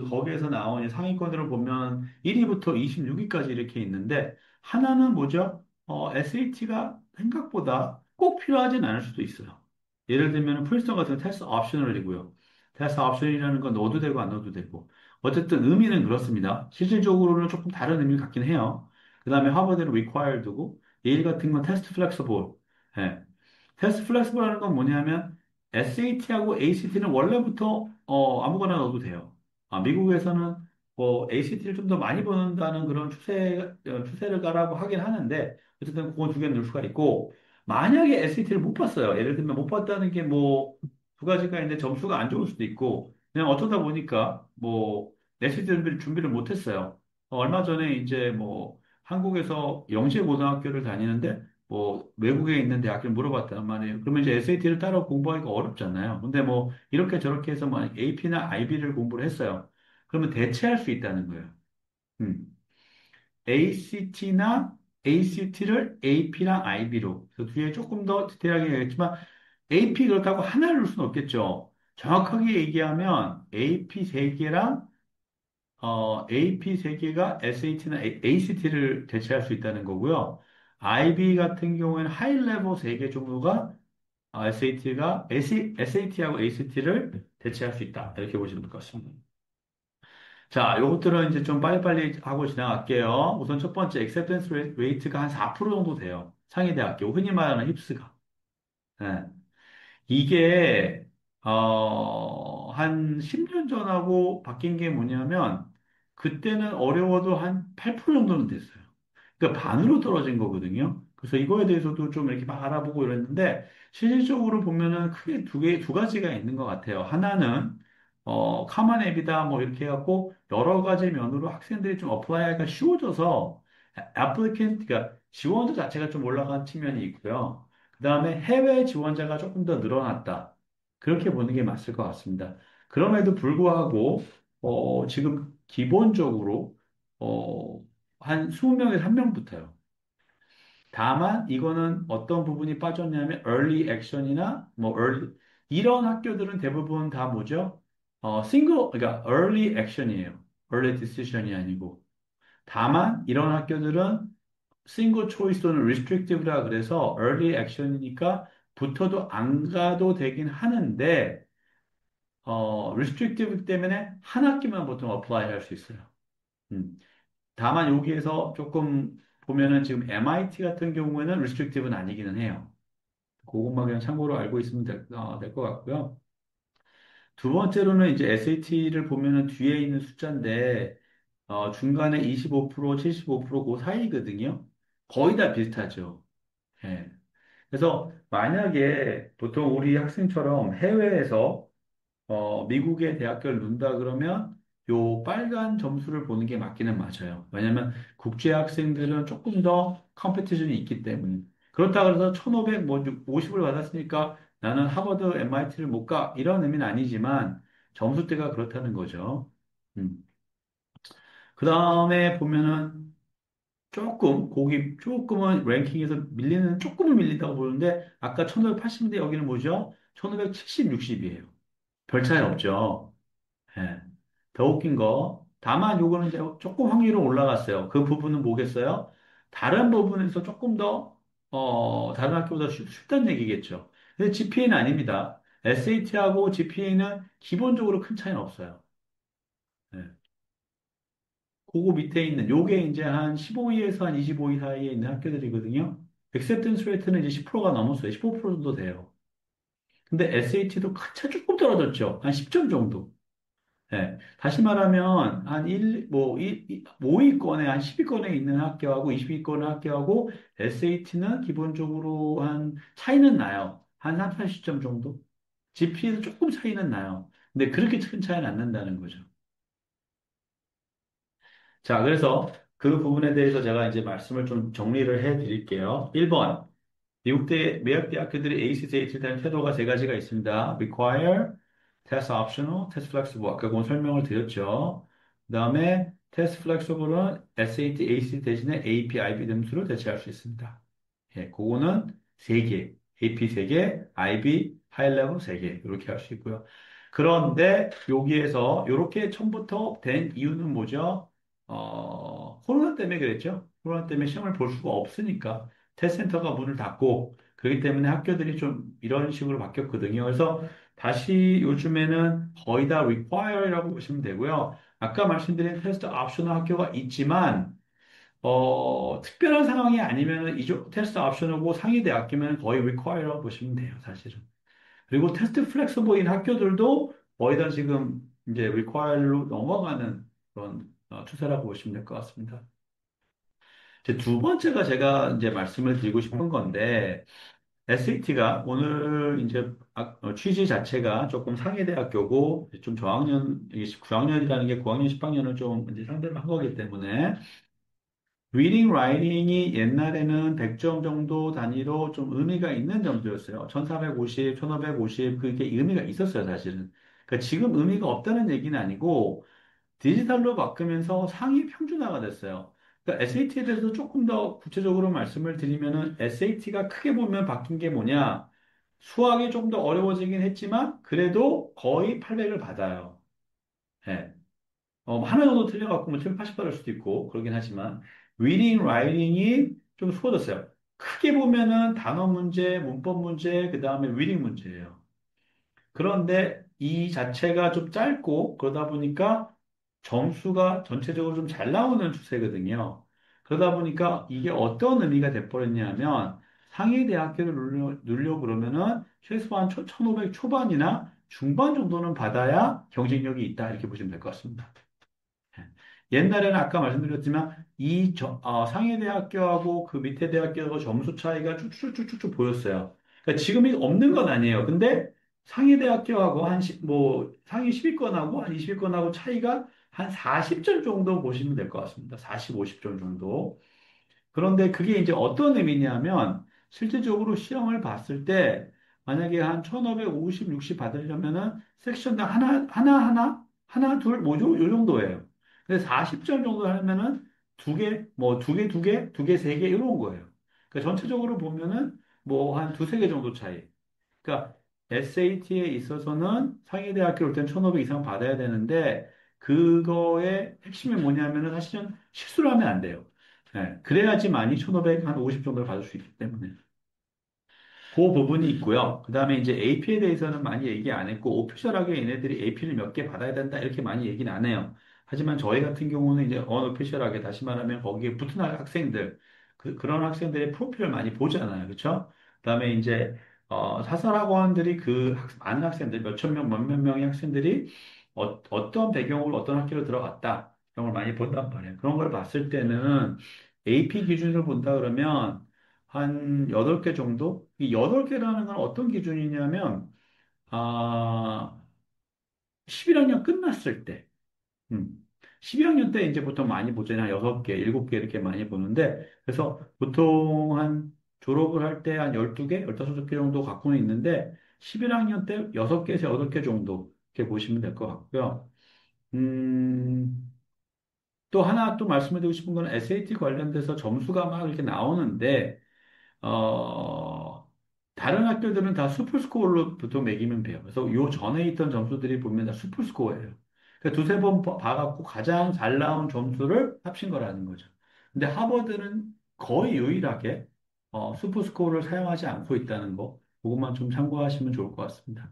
거기에서 나온 이 상위권들을 보면 1위부터 26위까지 이렇게 있는데, 하나는 뭐죠? SAT가 생각보다 꼭 필요하진 않을 수도 있어요. 예를 들면, 프리스턴 같은 테스트 옵셔널이고요. 테스트 옵션이라는 건 넣어도 되고 안 넣어도 되고. 어쨌든 의미는 그렇습니다. 실질적으로는 조금 다른 의미를 갖긴 해요. 그 다음에 하버드는 required고, 예일 같은 건 테스트 플렉서블. 예. 테스트 플렉서블하는 건 뭐냐면, SAT하고 ACT는 원래부터 아무거나 넣어도 돼요. 미국에서는 뭐 ACT를 좀 더 많이 보는다는 그런 추세를 가라고 하긴 하는데 어쨌든 그건 두 개 넣을 수가 있고 만약에 SAT를 못 봤어요. 예를 들면 못 봤다는 게 뭐 두 가지가 있는데 점수가 안 좋을 수도 있고 그냥 어쩌다 보니까 뭐 SAT 준비를 못 했어요. 얼마 전에 이제 뭐 한국에서 영재고등학교를 다니는데 뭐 외국에 있는 대학교를 물어봤단 말이에요. 그러면 이제 SAT를 따로 공부하기가 어렵잖아요. 근데 뭐 이렇게 저렇게 해서 뭐 AP나 IB를 공부를 했어요. 그러면 대체할 수 있다는 거예요. 음. ACT나 ACT를 AP랑 IB로. 그래서 뒤에 조금 더 디테일하게 얘기했지만 AP 그렇다고 하나를 넣을 수는 없겠죠. 정확하게 얘기하면 AP 세개랑 AP 세개가 SAT나 ACT를 대체할 수 있다는 거고요. IB 같은 경우에는 하이 레벨 3개 정도가 SAT하고 ACT를 대체할 수 있다. 이렇게 보시면 될 것 같습니다. 자, 요것들은 이제 좀 빨리빨리 하고 지나갈게요. 우선 첫 번째, 액셉턴스 레이트가 한 4% 정도 돼요. 상위대학교, 흔히 말하는 힙스가. 네. 이게, 한 10년 전하고 바뀐 게 뭐냐면, 그때는 어려워도 한 8% 정도는 됐어요. 그러니까 반으로 떨어진 거거든요. 그래서 이거에 대해서도 좀 이렇게 막 알아보고 이랬는데, 실질적으로 보면은 크게 두 가지가 있는 것 같아요. 하나는, 카만 앱이다, 뭐 이렇게 해갖고, 여러 가지 면으로 학생들이 좀 어플라이하기가 쉬워져서, 그러니까 지원자 자체가 좀 올라간 측면이 있고요. 그 다음에 해외 지원자가 조금 더 늘어났다. 그렇게 보는 게 맞을 것 같습니다. 그럼에도 불구하고, 지금 기본적으로, 한 20명에서 1명 붙어요. 다만, 이거는 어떤 부분이 빠졌냐면, early action이나, 이런 학교들은 대부분 다 뭐죠? 그러니까 early action이에요. early decision이 아니고. 다만, 이런 학교들은 싱글 초이스 또는 restrictive라 그래서 early action이니까 붙어도 안 가도 되긴 하는데 restrictive 때문에 한 학기만 보통 apply 할 수 있어요. 음. 다만 여기에서 조금 보면은 지금 MIT 같은 경우에는 restrictive는 아니기는 해요. 그것만 그냥 참고로 알고 있으면 될 것 같고요. 두 번째로는 이제 SAT를 보면은 뒤에 있는 숫자인데 중간에 25%, 75%그 사이거든요. 거의 다 비슷하죠. 예. 그래서 만약에 보통 우리 학생처럼 해외에서 미국의 대학교를 논다 그러면 요 빨간 점수를 보는 게 맞기는 맞아요. 왜냐면 국제 학생들은 조금 더 컴피티션이 있기 때문에. 그렇다 그래서 1500, 뭐 50을 받았으니까 나는 하버드, MIT를 못 가. 이런 의미는 아니지만 점수대가 그렇다는 거죠. 그 다음에 보면은 조금은 랭킹에서 조금은 밀린다고 보는데, 아까 1580인데 여기는 뭐죠? 1570, 60이에요. 별 차이 없죠. 예. 더 웃긴 거. 다만 요거는 이제 조금 확률은 올라갔어요. 그 부분은 뭐겠어요? 다른 부분에서 조금 더, 다른 학교보다 쉽다는 얘기겠죠. 근데 GPA는 아닙니다. SAT하고 GPA는 기본적으로 큰 차이는 없어요. 네. 그거 밑에 있는, 요게 이제 한 15위에서 한 25위 사이에 있는 학교들이거든요. 액셉턴스 레이트는 이제 10%가 넘었어요. 15% 정도 돼요. 근데 SAT도 큰 차 조금 떨어졌죠. 한 10점 정도. 예. 다시 말하면, 한 5위권에, 한 10위권에 있는 학교하고 20위권 학교하고 SAT는 기본적으로 한 차이는 나요. 한 3, 40점 정도? GPA도 조금 차이는 나요. 근데 그렇게 큰 차이는 안 난다는 거죠. 자, 그래서 그 부분에 대해서 제가 이제 말씀을 좀 정리를 해 드릴게요. 1번. 매학 대학교들이 ACCA에 대한 태도가 세 가지가 있습니다. require, test optional, test flexible. 아까 그건 설명을 드렸죠. 그 다음에 test flexible은 SAT, ACT 대신에 AP, IB 점수로 대체할 수 있습니다. 예, 그거는 세 개, AP 세 개, IB, 하이 레벨 세 개, 이렇게 할 수 있고요. 그런데 여기에서 이렇게 처음부터 된 이유는 뭐죠? 코로나 때문에 그랬죠. 코로나 때문에 시험을 볼 수가 없으니까 테스트센터가 문을 닫고 그렇기 때문에 학교들이 좀 이런 식으로 바뀌었거든요. 그래서 다시 요즘에는 거의 다 require라고 보시면 되고요. 아까 말씀드린 테스트 옵셔널 학교가 있지만 특별한 상황이 아니면은 이쪽 테스트 옵션하고 상위 대학교면 거의 require라고 보시면 돼요, 사실은. 그리고 테스트 플렉서블인 학교들도 거의 다 지금 이제 require로 넘어가는 그런 추세라고 보시면 될 것 같습니다. 이제 두 번째가 제가 이제 말씀을 드리고 싶은 건데, SAT가 오늘 이제 취지 자체가 조금 상해대학교고 좀 저학년, 이게 9학년이라는 게 9학년, 10학년을 좀 이제 상대로 한 거기 때문에 리딩, 라이팅이 옛날에는 100점 정도 단위로 좀 의미가 있는 점수였어요. 1450, 1550 그게 의미가 있었어요, 사실은. 그러니까 지금 의미가 없다는 얘기는 아니고 디지털로 바꾸면서 상위 평준화가 됐어요. 그러니까 SAT에 대해서 조금 더 구체적으로 말씀을 드리면은 SAT가 크게 보면 바뀐 게 뭐냐? 수학이 좀 더 어려워지긴 했지만 그래도 거의 800을 받아요. 예. 하나 정도 틀려갖고 뭐 780 받을 수도 있고 그러긴 하지만 reading, writing이 좀 수월졌어요. 크게 보면은 단어 문제, 문법 문제, 그 다음에 reading 문제예요. 그런데 이 자체가 좀 짧고 그러다 보니까 점수가 전체적으로 좀 잘 나오는 추세거든요. 그러다 보니까 이게 어떤 의미가 돼버렸냐면 상위 대학교를 누려 그러면은 최소한 1500 초반이나 중반 정도는 받아야 경쟁력이 있다 이렇게 보시면 될 것 같습니다. 옛날에는 아까 말씀드렸지만 상위 대학교하고 그 밑에 대학교하고 점수 차이가 쭉쭉쭉쭉 보였어요. 그러니까 지금이 없는 건 아니에요. 근데 상위 대학교하고 상위 10위권하고 한 20위권하고 차이가 한 40점 정도 보시면 될 것 같습니다. 40, 50점 정도. 그런데 그게 이제 어떤 의미냐면 실질적으로 시험을 봤을 때 만약에 한 1550, 60 받으려면은 섹션당 하나, 둘, 뭐죠? 요 정도예요. 근데 40점 정도 하면은 두 개, 세 개, 이런 거예요. 그러니까 전체적으로 보면은 뭐 한 두세 개 정도 차이. 그러니까 SAT에 있어서는 상위대학교 올 땐 1500 이상 받아야 되는데 그거의 핵심이 뭐냐면은 사실은 실수를 하면 안 돼요. 예, 그래야지만이 1500, 한 50 정도를 받을 수 있기 때문에. 그 부분이 있고요. 그 다음에 이제 AP에 대해서는 많이 얘기 안 했고, 오피셜하게 얘네들이 AP를 몇 개 받아야 된다, 이렇게 많이 얘기는 안 해요. 하지만 저희 같은 경우는 이제 언오피셜하게, 다시 말하면 거기에 붙은 학생들, 그런 학생들의 프로필을 많이 보잖아요. 그렇죠? 그 다음에 이제, 사설학원들이 많은 학생들, 몇천 명, 몇몇 명의 학생들이 어떤 배경으로 어떤 학교로 들어갔다, 그런 걸 많이 본단 말이에요. 그런 걸 봤을 때는 AP 기준으로 본다 그러면, 한 8개 정도? 이 8개라는 건 어떤 기준이냐면, 11학년 끝났을 때, 음, 12학년 때 이제 보통 많이 보잖아요. 6개, 7개 이렇게 많이 보는데, 그래서 보통 한 졸업을 할 때 한 12개, 15개 정도 갖고는 있는데, 11학년 때 6개에서 8개 정도 이렇게 보시면 될 것 같고요. 음, 또 하나 또 말씀드리고 싶은 건 SAT 관련돼서 점수가 막 이렇게 나오는데, 어, 다른 학교들은 다 슈퍼스코어로 보통 매기면 돼요. 그래서 요 전에 있던 점수들이 보면 다 슈퍼스코어예요. 그러니까 두세 번 봐갖고 가장 잘 나온 점수를 합친 거라는 거죠. 근데 하버드는 거의 유일하게 슈퍼스코어를 사용하지 않고 있다는 거, 그것만 좀 참고하시면 좋을 것 같습니다.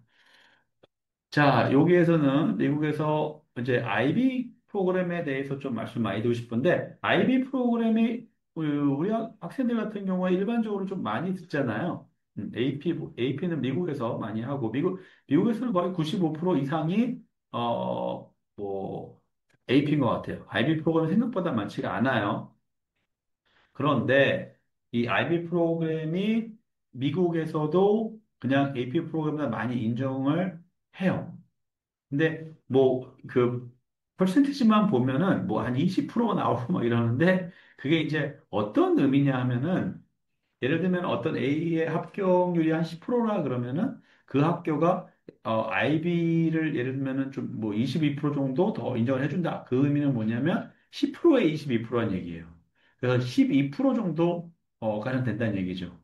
자, 여기에서는 미국에서 이제 IB 프로그램에 대해서 좀 말씀 많이 드리고 싶은데, IB 프로그램이 우리 학생들 같은 경우에 일반적으로 좀 많이 듣잖아요. AP는 미국에서 많이 하고, 미국에서는 거의 95% 이상이, 뭐, AP인 것 같아요. IB 프로그램이 생각보다 많지가 않아요. 그런데 이 IB 프로그램이 미국에서도 그냥 AP 프로그램보다 많이 인정을 해요. 근데 뭐 그 퍼센티지만 보면은 뭐 한 20% 나오고 막 이러는데 그게 이제 어떤 의미냐 하면은 예를 들면 어떤 A의 합격률이 한 10%라 그러면은 그 학교가 IB를 예를 들면은 좀 뭐 22% 정도 더 인정을 해준다. 그 의미는 뭐냐면 10%에 22%란 얘기예요. 그래서 12% 정도 가량 된다는 얘기죠.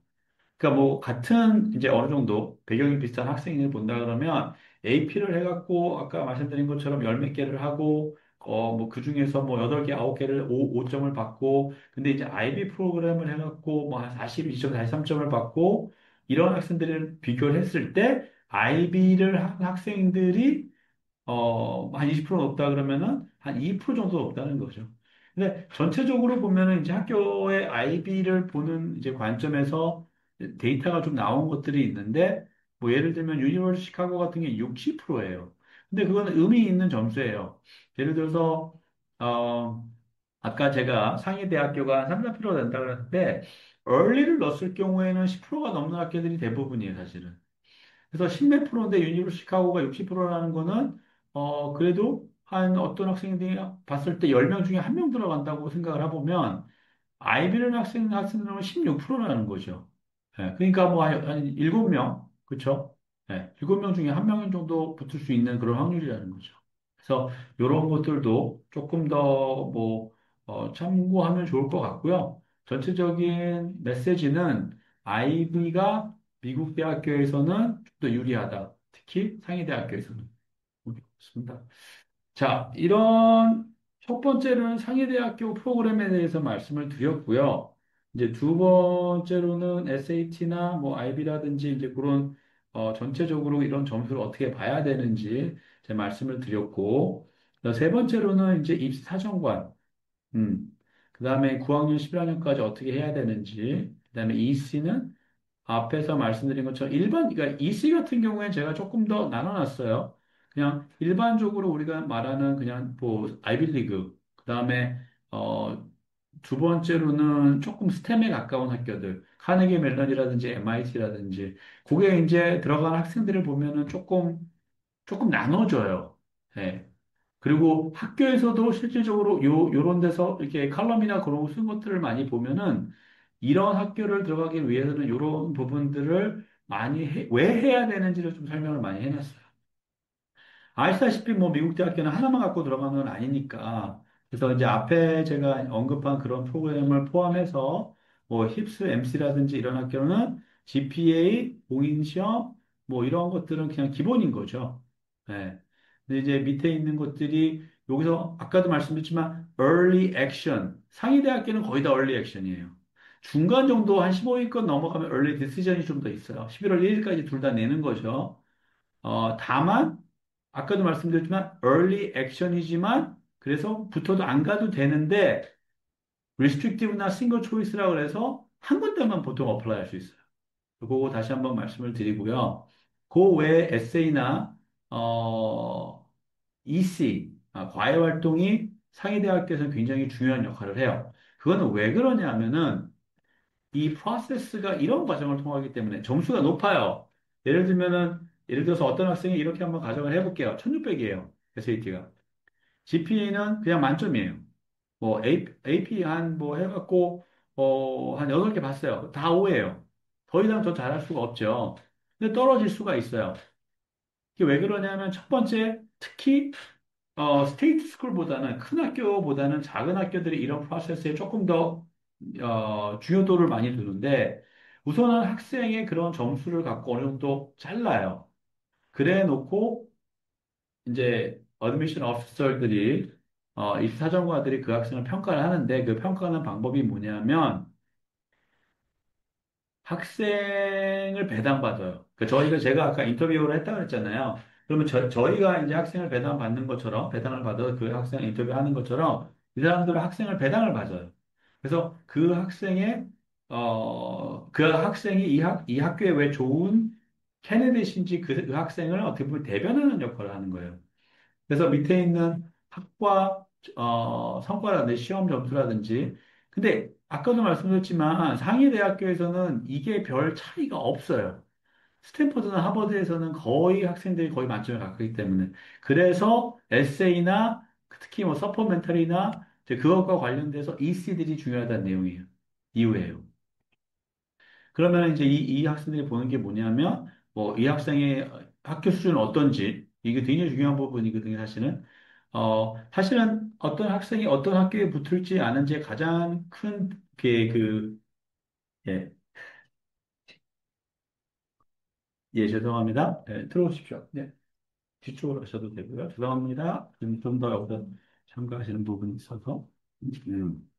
그러니까 뭐 같은 이제 어느 정도 배경이 비슷한 학생을 본다 그러면 AP를 해갖고 아까 말씀드린 것처럼 열 몇 개를 하고 뭐 그중에서 뭐 8개, 9개를 5점을 받고 근데 이제 IB 프로그램을 해갖고 뭐 한 42점, 43점을 받고 이런 학생들을 비교를 했을 때 IB를 한 학생들이 한 20% 높다 그러면은 한 2% 정도 높다는 거죠. 근데 전체적으로 보면은 이제 학교의 IB를 보는 이제 관점에서 데이터가 좀 나온 것들이 있는데, 뭐 예를 들면 유니버시티 시카고 같은 게 60%예요. 근데 그거는 의미 있는 점수예요. 예를 들어서, 어, 아까 제가 상위 대학교가 한 3, 4%가 된다 그랬는데, 얼리를 넣었을 경우에는 10%가 넘는 학교들이 대부분이에요, 사실은. 그래서 10몇 프로인데 유니버시티 시카고가 60%라는 거는 그래도 한 어떤 학생들이 봤을 때 10명 중에 한 명 들어간다고 생각을 해보면 아이비를 학생들은 16%라는 거죠. 예, 그러니까 뭐 한 7명, 그렇죠? 예, 7명 중에 한 명 정도 붙을 수 있는 그런 확률이라는 거죠. 그래서 이런 것들도 조금 더 뭐 참고하면 좋을 것 같고요. 전체적인 메시지는 아이비가 미국 대학교에서는 좀 더 유리하다. 특히 상위 대학교에서는. 그렇습니다. 자, 이런 첫 번째로는 상위대학교 프로그램에 대해서 말씀을 드렸고요. 이제 두 번째로는 SAT나 뭐 IB라든지 이제 그런 전체적으로 이런 점수를 어떻게 봐야 되는지 제 말씀을 드렸고, 세 번째로는 이제 입시 사정관, 그 다음에 9학년, 11학년까지 어떻게 해야 되는지, 그 다음에 EC는 앞에서 말씀드린 것처럼 그러니까 EC 같은 경우에 제가 조금 더 나눠놨어요. 그냥 일반적으로 우리가 말하는 그냥 뭐 아이빌리그, 그다음에 어, 두 번째로는 조금 스템에 가까운 학교들, 카네기 멜론이라든지 MIT라든지 그게 이제 들어간 학생들을 보면은 조금 나눠져요. 예. 그리고 학교에서도 실질적으로 요런 데서 이렇게 칼럼이나 그런 거 쓴 것들을 많이 보면은 이런 학교를 들어가기 위해서는 이런 부분들을 왜 해야 되는지를 좀 설명을 많이 해놨어요. 아시다시피 뭐 미국 대학교는 하나만 갖고 들어가는 건 아니니까. 그래서 이제 앞에 제가 언급한 그런 프로그램을 포함해서 뭐 힙스, MC라든지 이런 학교는 GPA, 공인시험 뭐 이런 것들은 그냥 기본인 거죠. 네. 근데 이제 밑에 있는 것들이 여기서 아까도 말씀드렸지만 early action. 상위 대학교는 거의 다 early action이에요. 중간 정도 한 15위권 넘어가면 early decision이 좀 더 있어요. 11월 1일까지 둘 다 내는 거죠. 다만, 아까도 말씀드렸지만, early action이지만, 그래서 붙어도 안 가도 되는데, restrictive나 single choice라고 그래서 한 군데만 보통 어플라이 할 수 있어요. 그거 다시 한번 말씀을 드리고요. 그 외에 에세이나, EC, 과외 활동이 상위대학교에서는 굉장히 중요한 역할을 해요. 그거는 왜 그러냐 하면은, 이 프로세스가 이런 과정을 통하기 때문에 점수가 높아요. 예를 들어서 어떤 학생이 이렇게 한번 가정을 해볼게요. 1600이에요. SAT가. GPA는 그냥 만점이에요. 뭐 AP 한 뭐 해갖고 한 8개 봤어요. 다 5예요. 더 이상 더 잘할 수가 없죠. 근데 떨어질 수가 있어요. 이게 왜 그러냐면 첫 번째 특히 스테이트 스쿨보다는 큰 학교보다는 작은 학교들이 이런 프로세스에 조금 더 중요도를 많이 두는데 우선은 학생의 그런 점수를 갖고 어느 정도 잘라요. 그래 놓고 이제 어드미션 오피서들이 이 사정과들이 그 학생을 평가를 하는데 그 평가하는 방법이 뭐냐면 학생을 배당받아요. 저희가 제가 아까 인터뷰를 했다고 했잖아요. 그러면 저희가 이제 학생을 배당받는 것처럼 배당을 받아서 그 학생을 인터뷰하는 것처럼 이 사람들은 학생을 배당을 받아요. 그래서 그 학생이 이 학교에 왜 좋은 캐ண்டி데이트인지 그 학생을 어떻게 보면 대변하는 역할을 하는 거예요. 그래서 밑에 있는 학과 성과라든지 시험 점수라든지 근데 아까도 말씀드렸지만 상위 대학교에서는 이게 별 차이가 없어요. 스탠퍼드나 하버드에서는 거의 학생들이 거의 만점에 가깝기 때문에 그래서 에세이나 특히 뭐 서포멘터리나 이제 그것과 관련돼서 EC들이 중요하다는 내용이에요. 이유예요. 그러면 이제 이 학생들이 보는 게 뭐냐면, 뭐, 이 학생의 학교 수준은 어떤지, 이게 굉장히 중요한 부분이거든요, 사실은. 사실은 어떤 학생이 어떤 학교에 붙을지 아는지 가장 큰, 예, 예, 죄송합니다. 예, 들어오십시오. 네, 뒤쪽으로 가셔도 되고요. 죄송합니다. 좀 더 여기서 참가하시는 부분이 있어서. 음.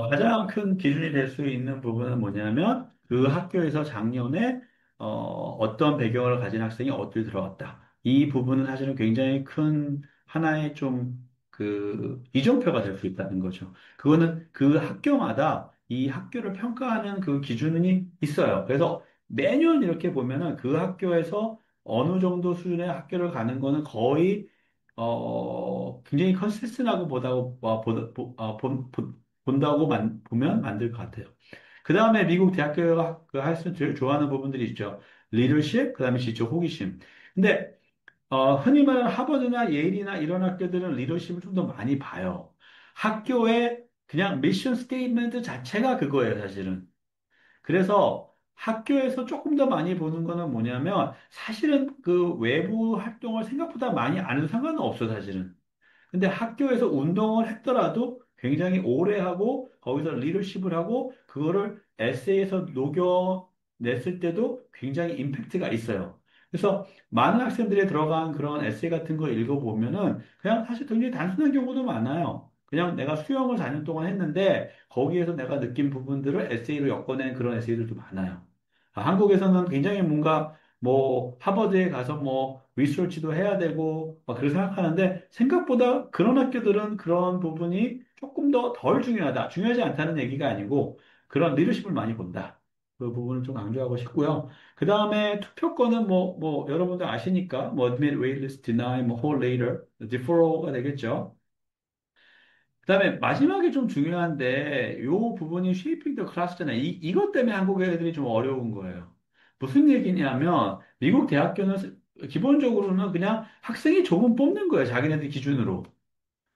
가장 큰 기준이 될 수 있는 부분은 뭐냐면 그 학교에서 작년에 어떤 배경을 가진 학생이 어디 들어갔다. 이 부분은 사실은 굉장히 큰 하나의 좀 그 이정표가 될 수 있다는 거죠. 그거는 그 학교마다 이 학교를 평가하는 그 기준이 있어요. 그래서 매년 이렇게 보면은 그 학교에서 어느 정도 수준의 학교를 가는 거는 거의 굉장히 컨시스턴하고 본다고 보면 만들 것 같아요. 그 다음에 미국 대학교가 할수 제일 좋아하는 부분들이 있죠. 리더십, 그 다음에 지적 호기심. 근데 흔히 말하는 하버드나 예일이나 이런 학교들은 리더십을 좀 더 많이 봐요. 학교의 그냥 미션 스테이트먼트 자체가 그거예요, 사실은. 그래서 학교에서 조금 더 많이 보는 거는 뭐냐면 사실은 그 외부 활동을 생각보다 많이 안 해도 상관은 없어, 사실은. 근데 학교에서 운동을 했더라도 굉장히 오래 하고 거기서 리더십을 하고 그거를 에세이에서 녹여냈을 때도 굉장히 임팩트가 있어요. 그래서 많은 학생들이 들어간 그런 에세이 같은 거 읽어보면은 그냥 사실 굉장히 단순한 경우도 많아요. 그냥 내가 수영을 4년 동안 했는데 거기에서 내가 느낀 부분들을 에세이로 엮어낸 그런 에세이들도 많아요. 한국에서는 굉장히 뭔가 뭐 하버드에 가서 뭐 리서치도 해야 되고 막 그렇게 생각하는데 생각보다 그런 학교들은 그런 부분이 조금 더 덜 중요하다. 중요하지 않다는 얘기가 아니고 그런 리더십을 많이 본다. 그 부분을 좀 강조하고 싶고요. 그 다음에 투표권은 뭐 여러분들 아시니까 뭐 admit, waitlist, deny, 뭐 hold later, deferral가 되겠죠. 그다음에 마지막에 좀 중요한데 요 부분이 shaping the class잖아요. 이것 때문에 한국 애들이 좀 어려운 거예요. 무슨 얘기냐면 미국 대학교는 기본적으로는 그냥 학생이 조금 뽑는 거예요. 자기네들 기준으로.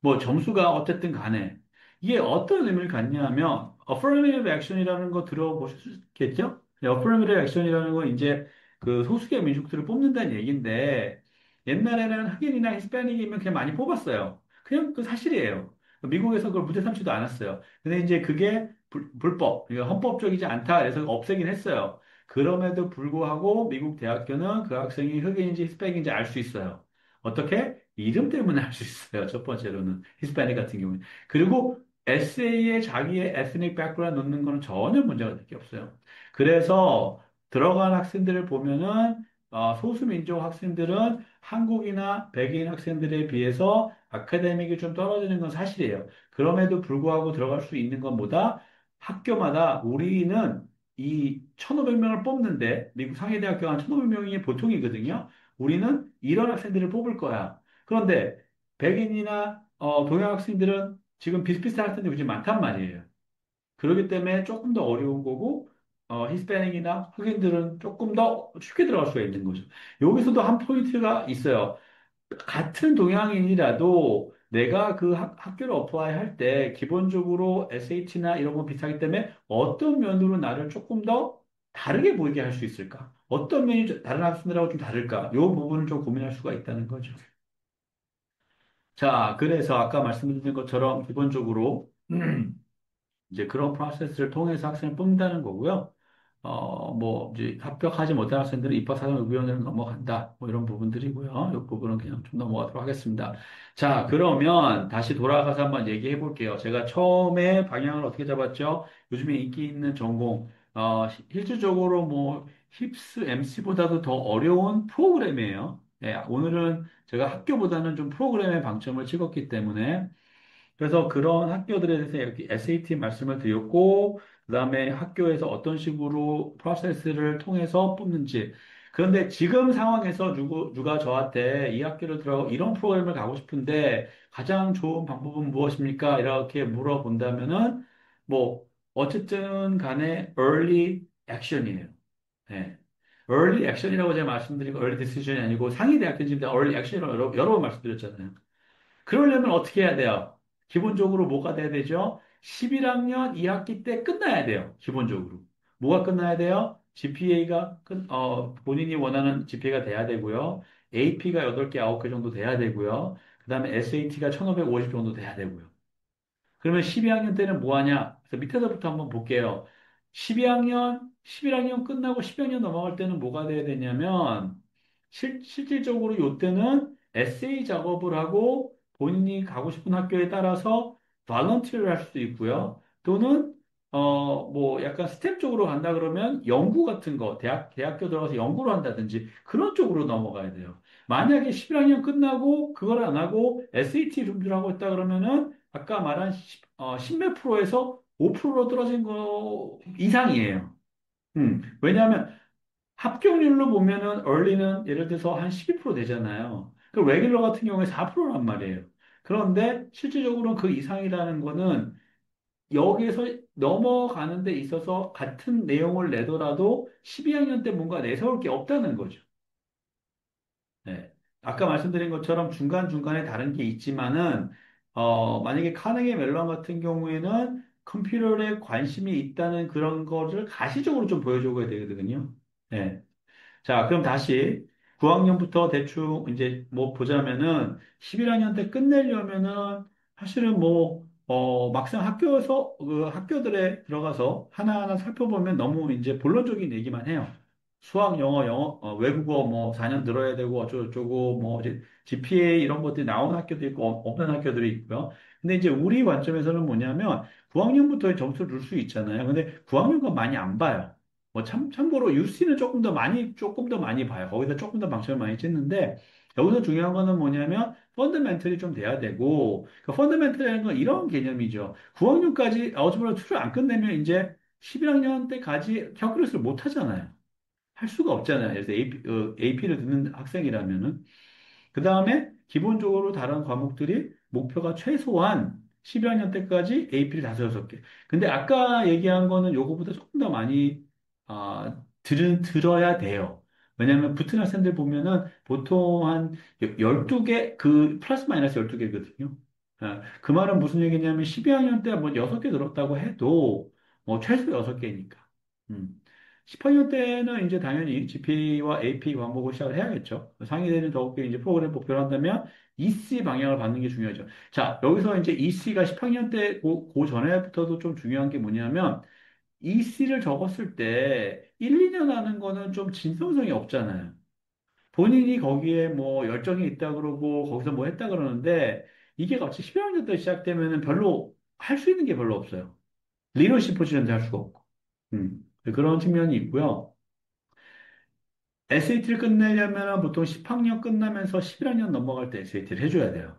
뭐 점수가 어쨌든 간에 이게 어떤 의미를 갖냐면 affirmative action이라는 거 들어보셨겠죠? 네, affirmative action이라는 건 이제 그 소수의 민족들을 뽑는다는 얘기인데 옛날에는 흑인이나 히스패닉이면 그냥 많이 뽑았어요. 그냥 그 사실이에요. 미국에서 그걸 무죄 삼지도 않았어요. 근데 이제 그게 불법, 이게 헌법적이지 않다 그래서 없애긴 했어요. 그럼에도 불구하고 미국 대학교는 그 학생이 흑인인지 히스패닉인지 알 수 있어요. 어떻게? 이름 때문에 알 수 있어요. 첫 번째로는. 히스패닉 같은 경우는. 그리고 에세이에 자기의 에스닉 백그라운드 넣는 거는 전혀 문제가 될 게 없어요. 그래서 들어간 학생들을 보면은 소수민족 학생들은 한국이나 백인 학생들에 비해서 아카데믹이 좀 떨어지는 건 사실이에요. 그럼에도 불구하고 들어갈 수 있는 건 뭐다? 학교마다 우리는 이 1,500명을 뽑는데 미국 상해대학교가 한 1,500명이 보통이거든요. 우리는 이런 학생들을 뽑을 거야. 그런데 백인이나 동양 학생들은 지금 비슷비슷한 학생들이 굉장히 많단 말이에요. 그렇기 때문에 조금 더 어려운 거고, 히스패닉이나 흑인들은 조금 더 쉽게 들어갈 수가 있는 거죠. 여기서도 한 포인트가 있어요. 같은 동양인이라도 내가 그 학교를 어플라이 할 때 기본적으로 SAT나 이런 거 비슷하기 때문에 어떤 면으로 나를 조금 더 다르게 보이게 할 수 있을까? 어떤 면이 다른 학생들하고 좀 다를까? 이 부분을 좀 고민할 수가 있다는 거죠. 자, 그래서 아까 말씀드린 것처럼 기본적으로 이제 그런 프로세스를 통해서 학생을 뽑는다는 거고요. 이제 합격하지 못한 학생들은 입학사정위원회로 넘어간다. 뭐 이런 부분들이고요. 이 부분은 그냥 좀 넘어가도록 하겠습니다. 자, 그러면 다시 돌아가서 한번 얘기해 볼게요. 제가 처음에 방향을 어떻게 잡았죠? 요즘에 인기 있는 전공, 실질적으로 뭐 힙스 MC보다도 더 어려운 프로그램이에요. 예, 오늘은 제가 학교보다는 좀 프로그램에 방점을 찍었기 때문에 그래서 그런 학교들에 대해서 이렇게 SAT 말씀을 드렸고, 그다음에 학교에서 어떤 식으로 프로세스를 통해서 뽑는지. 그런데 지금 상황에서 누가 저한테 이 학교를 들어가고 이런 프로그램을 가고 싶은데 가장 좋은 방법은 무엇입니까? 이렇게 물어본다면은, 뭐, 어쨌든 간에 early action이에요. 네. early action이라고 제가 말씀드리고 early decision이 아니고 상위 대학교입니다. early action이라고 여러 번 말씀드렸잖아요. 그러려면 어떻게 해야 돼요? 기본적으로 뭐가 돼야 되죠? 11학년 2학기 때 끝나야 돼요. 기본적으로. 뭐가 끝나야 돼요? GPA가 본인이 원하는 GPA가 돼야 되고요. AP가 8개, 9개 정도 돼야 되고요. 그 다음에 SAT가 1550 정도 돼야 되고요. 그러면 12학년 때는 뭐 하냐? 그래서 밑에서부터 한번 볼게요. 12학년, 11학년 끝나고 12학년 넘어갈 때는 뭐가 돼야 되냐면, 실질적으로 이때는 에세이 작업을 하고 본인이 가고 싶은 학교에 따라서 발런티어를 할 수도 있고요. 또는, 약간 스텝 쪽으로 간다 그러면 연구 같은 거, 대학교 들어가서 연구를 한다든지 그런 쪽으로 넘어가야 돼요. 만약에 11학년 끝나고 그걸 안 하고 SAT 준비를 하고 있다 그러면은 아까 말한 10몇 프로에서 5%로 떨어진 거 이상이에요. 왜냐하면 합격률로 보면은 early는 예를 들어서 한 12% 되잖아요. 그 레귤러 같은 경우에 4%란 말이에요. 그런데 실질적으로는 그 이상이라는 거는 여기에서 넘어가는 데 있어서 같은 내용을 내더라도 12학년 때 뭔가 내세울 게 없다는 거죠. 네. 아까 말씀드린 것처럼 중간중간에 다른 게 있지만은, 만약에 카네기 멜론 같은 경우에는 컴퓨터에 관심이 있다는 그런 거를 가시적으로 좀 보여줘야 되거든요. 네. 자, 그럼 다시 9학년부터 대충 이제 뭐 보자면은 11학년 때 끝내려면은 사실은 막상 학교에서 그 학교들에 들어가서 하나하나 살펴보면 너무 이제 본론적인 얘기만 해요. 수학, 영어, 외국어 뭐 4년 들어야 되고 어쩌고저쩌고 뭐 이제 GPA 이런 것들이 나오는 학교도 있고 없는 학교들이 있고요. 근데 이제 우리 관점에서는 뭐냐면 9학년부터 점수를 줄 수 있잖아요. 근데 9학년과 많이 안 봐요. 참고로 UC는 조금 더 많이 봐요. 거기서 조금 더 방점을 많이 찍는데, 여기서 중요한 거는 뭐냐면, 펀더멘털이 좀 돼야 되고, 그 펀더멘털이라는 건 이런 개념이죠. 9학년까지 알gebra 2를 안 끝내면 이제 11학년 때까지 calculus를 못 하잖아요. 할 수가 없잖아요. 그래서 AP를 듣는 학생이라면은. 그 다음에 기본적으로 다른 과목들이 목표가 최소한 12학년 때까지 AP를 다섯 여섯 개. 근데 아까 얘기한 거는 요거보다 조금 더 많이 들어야 돼요. 왜냐하면 붙은 학생들 보면은 보통 한 12개, 그 플러스 마이너스 12개거든요. 그 말은 무슨 얘기냐면 12학년 때 뭐 6개 들었다고 해도 뭐 최소 6개니까. 10학년 때는 이제 당연히 GP와 AP 과목을 시작을 해야겠죠. 상위대는 더욱더 이제 프로그램 목표를 한다면 EC 방향을 받는 게 중요하죠. 자, 여기서 이제 EC가 10학년 때, 그 전에부터도 좀 중요한 게 뭐냐면 EC를 적었을 때 1, 2년 하는 거는 좀 진성성이 없잖아요. 본인이 거기에 뭐 열정이 있다 그러고 거기서 뭐 했다 그러는데 이게 갑자기 10학년 때 시작되면은 별로 할 수 있는 게 별로 없어요. 리더십 포지션도 할 수가 없고. 그런 측면이 있고요. SAT를 끝내려면 보통 10학년 끝나면서 11학년 넘어갈 때 SAT를 해줘야 돼요.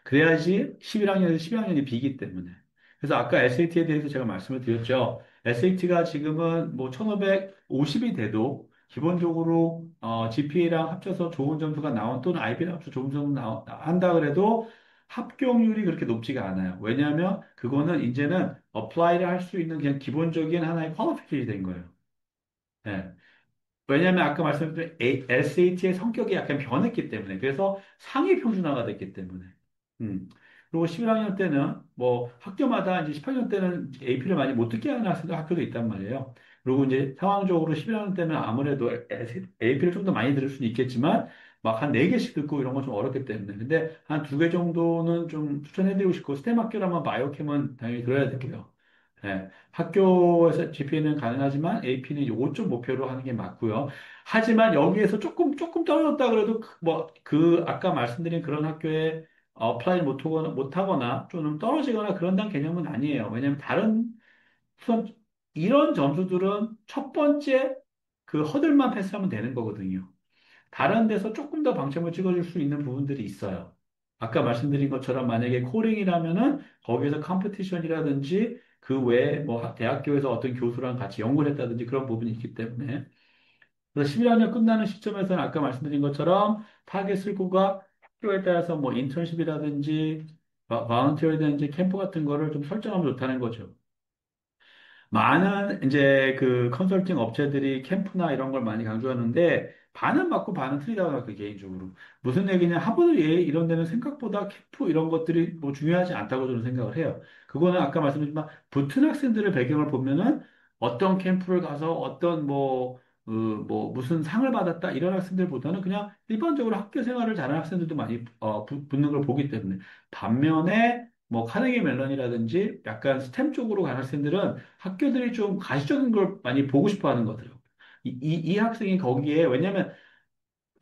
그래야지 11학년에서 12학년이 비기 때문에. 그래서 아까 SAT에 대해서 제가 말씀을 드렸죠. SAT가 지금은 뭐 1550이 돼도 기본적으로 GPA랑 합쳐서 좋은 점수가 나온 또는 IB랑 합쳐서 좋은 점수 한다 그래도 합격률이 그렇게 높지가 않아요. 왜냐하면 그거는 이제는 어플라이를 할 수 있는 그냥 기본적인 하나의 퀄리피케이션이 된 거예요. 예. 왜냐하면 아까 말씀드린 SAT의 성격이 약간 변했기 때문에 그래서 상위 평준화가 됐기 때문에 그리고 11학년 때는 뭐 학교마다 이제 10학년 때는 AP를 많이 못 듣게 하는 학교도 있단 말이에요. 그리고 이제 상황적으로 11학년 때는 아무래도 AP를 좀 더 많이 들을 수는 있겠지만 막 한 4개씩 듣고 이런 건 좀 어렵기 때문에 근데 한 2개 정도는 좀 추천해드리고 싶고 스템 학교라면 바이오캠은 당연히 들어야 되고요. 학교에서 GPA는 가능하지만 AP는 5점 목표로 하는 게 맞고요. 하지만 여기에서 조금 떨어졌다 그래도 아까 말씀드린 그런 학교에 어플라이 못하거나 좀 떨어지거나 그런다는 개념은 아니에요. 왜냐하면 우선 이런 점수들은 첫 번째 그 허들만 패스하면 되는 거거든요. 다른 데서 조금 더 방점을 찍어줄 수 있는 부분들이 있어요. 아까 말씀드린 것처럼 만약에 코링이라면은 거기에서 컴피티션이라든지 그 외에 뭐 대학교에서 어떤 교수랑 같이 연구를 했다든지 그런 부분이 있기 때문에 그래서 11학년 끝나는 시점에서는 아까 말씀드린 것처럼 타겟 슬고가 학교에 따라서 뭐 인턴십이라든지 바운티어라든지 캠프 같은 거를 좀 설정하면 좋다는 거죠. 많은 이제 그 컨설팅 업체들이 캠프나 이런 걸 많이 강조하는데 반은 맞고 반은 틀리다고 생각해요, 개인적으로. 무슨 얘기냐, 하버드 예일 이런 데는 생각보다 캠프 이런 것들이 뭐 중요하지 않다고 저는 생각을 해요. 그거는 아까 말씀드렸지만 붙은 학생들의 배경을 보면은 어떤 캠프를 가서 어떤 무슨 상을 받았다 이런 학생들보다는 그냥 일반적으로 학교 생활을 잘하는 학생들도 많이 붙는 걸 보기 때문에 반면에 뭐 카네기 멜론이라든지 약간 스템 쪽으로 간 학생들은 학교들이 좀 가시적인 걸 많이 보고 싶어 하는 거더라고요. 이 학생이 거기에, 왜냐면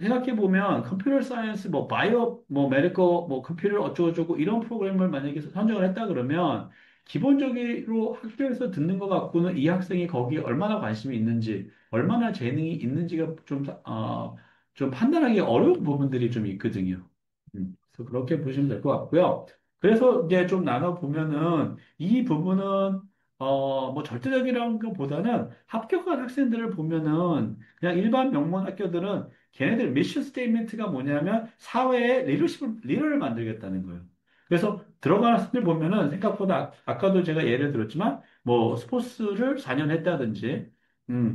생각해보면 컴퓨터 사이언스, 뭐 바이오, 뭐 메디컬, 뭐 컴퓨터 어쩌고저쩌고 이런 프로그램을 만약에 선정을 했다 그러면 기본적으로 학교에서 듣는 것 갖고는 이 학생이 거기에 얼마나 관심이 있는지, 얼마나 재능이 있는지가 좀 판단하기 어려운 부분들이 좀 있거든요. 그래서 그렇게 보시면 될 것 같고요. 그래서 이제 좀 나눠보면은 이 부분은 뭐 절대적이라는 것보다는 합격한 학생들을 보면은 그냥 일반 명문 학교들은 걔네들 미션 스테이트먼트가 뭐냐면 사회에 리더를 만들겠다는 거예요. 그래서 들어가는 학생들 보면은 생각보다 아까도 제가 예를 들었지만 뭐 스포츠를 4년 했다든지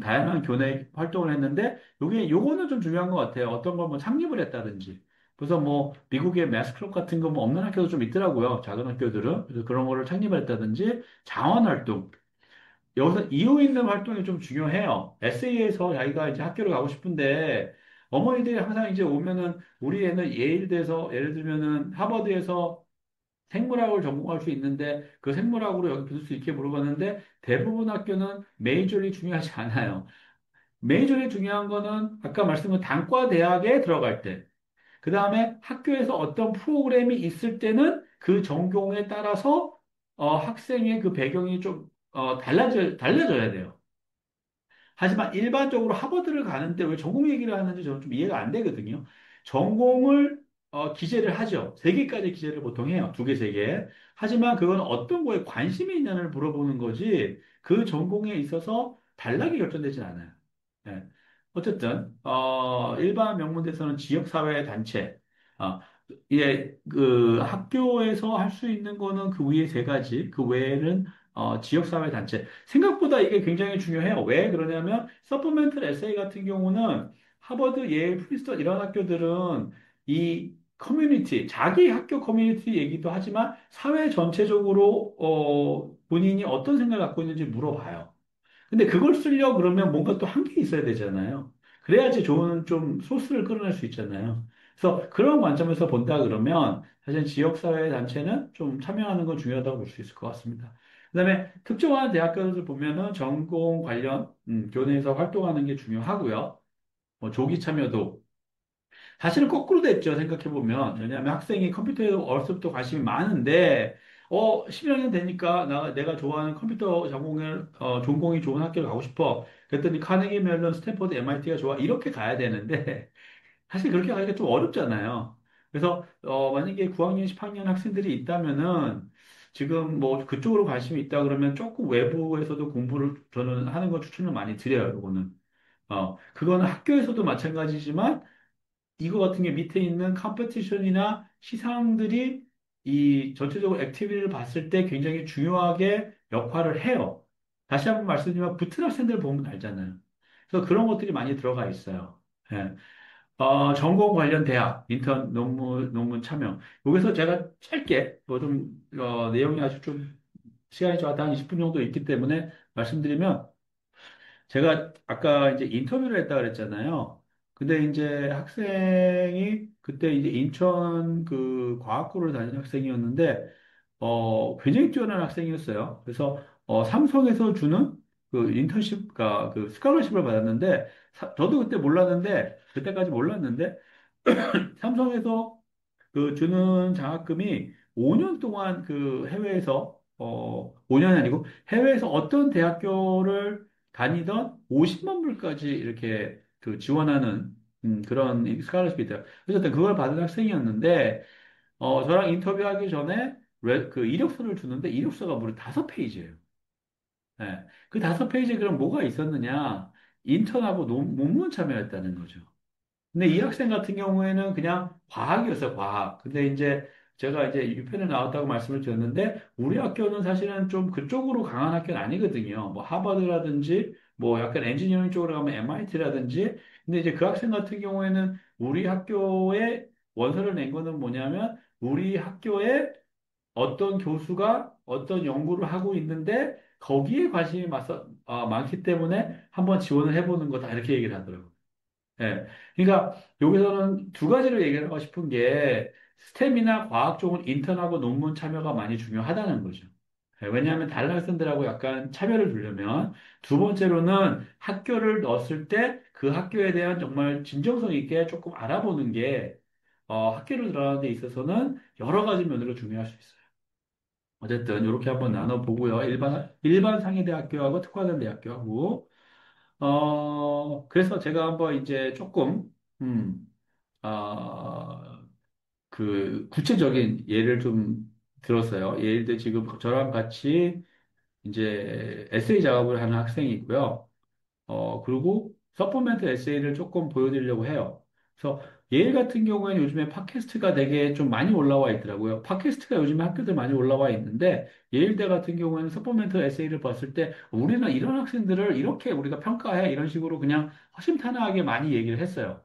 다양한 교내 활동을 했는데 요거는 좀 중요한 것 같아요. 어떤 걸 뭐 창립을 했다든지. 그래서 뭐 미국의 매스클럽 같은 거 뭐 없는 학교도 좀 있더라고요. 작은 학교들은. 그래서 그런 거를 창립을 했다든지 자원 활동. 여기서 이유 있는 활동이 좀 중요해요. 에세이에서 자기가 이제 학교를 가고 싶은데 어머니들이 항상 이제 오면은 우리 애는 예일대에서 예를 들면은 하버드에서 생물학을 전공할 수 있는데 그 생물학으로 여기 붙을 수 있게 물어봤는데 대부분 학교는 메이저리 중요하지 않아요. 메이저리 중요한 거는 아까 말씀드린 단과 대학에 들어갈 때. 그 다음에 학교에서 어떤 프로그램이 있을 때는 그 전공에 따라서 학생의 그 배경이 좀 달라져야 돼요. 하지만 일반적으로 하버드를 가는데 왜 전공 얘기를 하는지 저는 좀 이해가 안 되거든요. 전공을 기재를 하죠. 세 개까지 기재를 보통 해요. 두 개, 세 개. 하지만 그건 어떤 거에 관심이 있냐를 물어보는 거지 그 전공에 있어서 단락이 결정되진 않아요. 예. 어쨌든 일반 명문대에서는 지역사회 단체, 어, 그 학교에서 할 수 있는 거는 그 위에 세 가지, 그 외에는 지역사회 단체. 생각보다 이게 굉장히 중요해요. 왜 그러냐면 서프멘털 에세이 같은 경우는 하버드, 예일, 프린스턴 이런 학교들은 이 커뮤니티, 자기 학교 커뮤니티 얘기도 하지만 사회 전체적으로 본인이 어떤 생각을 갖고 있는지 물어봐요. 근데 그걸 쓰려고 그러면 뭔가 또 한계 있어야 되잖아요. 그래야지 좋은 좀 소스를 끌어낼 수 있잖아요. 그래서 그런 관점에서 본다 그러면 사실 지역사회 단체는 좀 참여하는 건 중요하다고 볼 수 있을 것 같습니다. 그다음에 특정한 대학교들 보면은 전공 관련 교내에서 활동하는 게 중요하고요. 뭐 조기 참여도 사실은 거꾸로 됐죠. 생각해보면. 왜냐하면 학생이 컴퓨터에 어렸을 때부터 관심이 많은데, 11학년 되니까 내가 좋아하는 컴퓨터 전공이 좋은 학교를 가고 싶어. 그랬더니 카네기 멜론, 스탠퍼드, MIT가 좋아. 이렇게 가야 되는데, 사실 그렇게 가기가 좀 어렵잖아요. 그래서, 만약에 9학년, 10학년 학생들이 있다면은, 지금 뭐 그쪽으로 관심이 있다 그러면 조금 외부에서도 공부를 저는 하는 걸 추천을 많이 드려요, 이거는. 그거는 학교에서도 마찬가지지만, 이거 같은 게 밑에 있는 컴페티션이나 시상들이 이 전체적으로 액티비티를 봤을 때 굉장히 중요하게 역할을 해요. 다시 한번 말씀드리면 붙은 학생들 보면 알잖아요. 그래서 그런 것들이 많이 들어가 있어요. 예. 전공 관련 대학, 인턴 논문 참여. 여기서 제가 짧게, 내용이 아주 좀, 시간이 저한테 한 20분 정도 있기 때문에 말씀드리면, 제가 아까 이제 인터뷰를 했다 그랬잖아요. 근데 이제 학생이 그때 이제 인천 그 과학고를 다니는 학생이었는데, 굉장히 뛰어난 학생이었어요. 그래서 삼성에서 주는 그 인턴십과 그 스칼러십을 받았는데, 저도 그때 몰랐는데, 그때까지 몰랐는데, 삼성에서 그 주는 장학금이 5년 동안 그 해외에서, 5년이 아니고 해외에서 어떤 대학교를 다니던 50만 불까지 이렇게 그 지원하는 그런 스칼러십이 있더라고요. 그래서 그때 그걸 받은 학생이었는데, 저랑 인터뷰하기 전에 그 이력서를 주는데 이력서가 무려 5페이지예요. 그 5페이지에 그럼 뭐가 있었느냐? 인턴하고 논문 참여했다는 거죠. 근데 이 학생 같은 경우에는 그냥 과학이었어요, 과학. 근데 이제 제가 이제 유펜에 나왔다고 말씀을 드렸는데, 우리 학교는 사실은 좀 그쪽으로 강한 학교는 아니거든요. 뭐 하버드라든지, 뭐 약간 엔지니어링 쪽으로 가면 MIT라든지. 근데 이제 그 학생 같은 경우에는 우리 학교에 원서를 낸 거는 뭐냐면, 우리 학교에 어떤 교수가 어떤 연구를 하고 있는데, 거기에 관심이 많기 때문에 한번 지원을 해보는 거다. 이렇게 얘기를 하더라고요. 예. 그러니까 여기서는 두 가지를 얘기를 하고 싶은 게 스템이나 과학 쪽은 인턴하고 논문 참여가 많이 중요하다는 거죠. 예, 왜냐하면 다른 학생들하고 약간 차별을 두려면 두 번째로는 학교를 넣었을 때 그 학교에 대한 정말 진정성 있게 조금 알아보는 게 학교를 들어가는 데 있어서는 여러 가지 면으로 중요할 수 있어요. 어쨌든 이렇게 한번 나눠보고요. 일반 상위대학교하고 특화된 대학교하고 그래서 제가 한번 이제 조금, 음, 아, 그 구체적인 예를 좀 들었어요. 예를 들어 지금 저랑 같이 이제 에세이 작업을 하는 학생이 있고요. 그리고 서포멘트 에세이를 조금 보여드리려고 해요. 그래서 예일 같은 경우에는 요즘에 팟캐스트가 되게 좀 많이 올라와 있더라고요. 팟캐스트가 요즘에 학교들 많이 올라와 있는데 예일대 같은 경우에는 서포멘트 에세이를 봤을 때 우리는 이런 학생들을 이렇게 우리가 평가해 이런 식으로 그냥 허심탄회하게 많이 얘기를 했어요.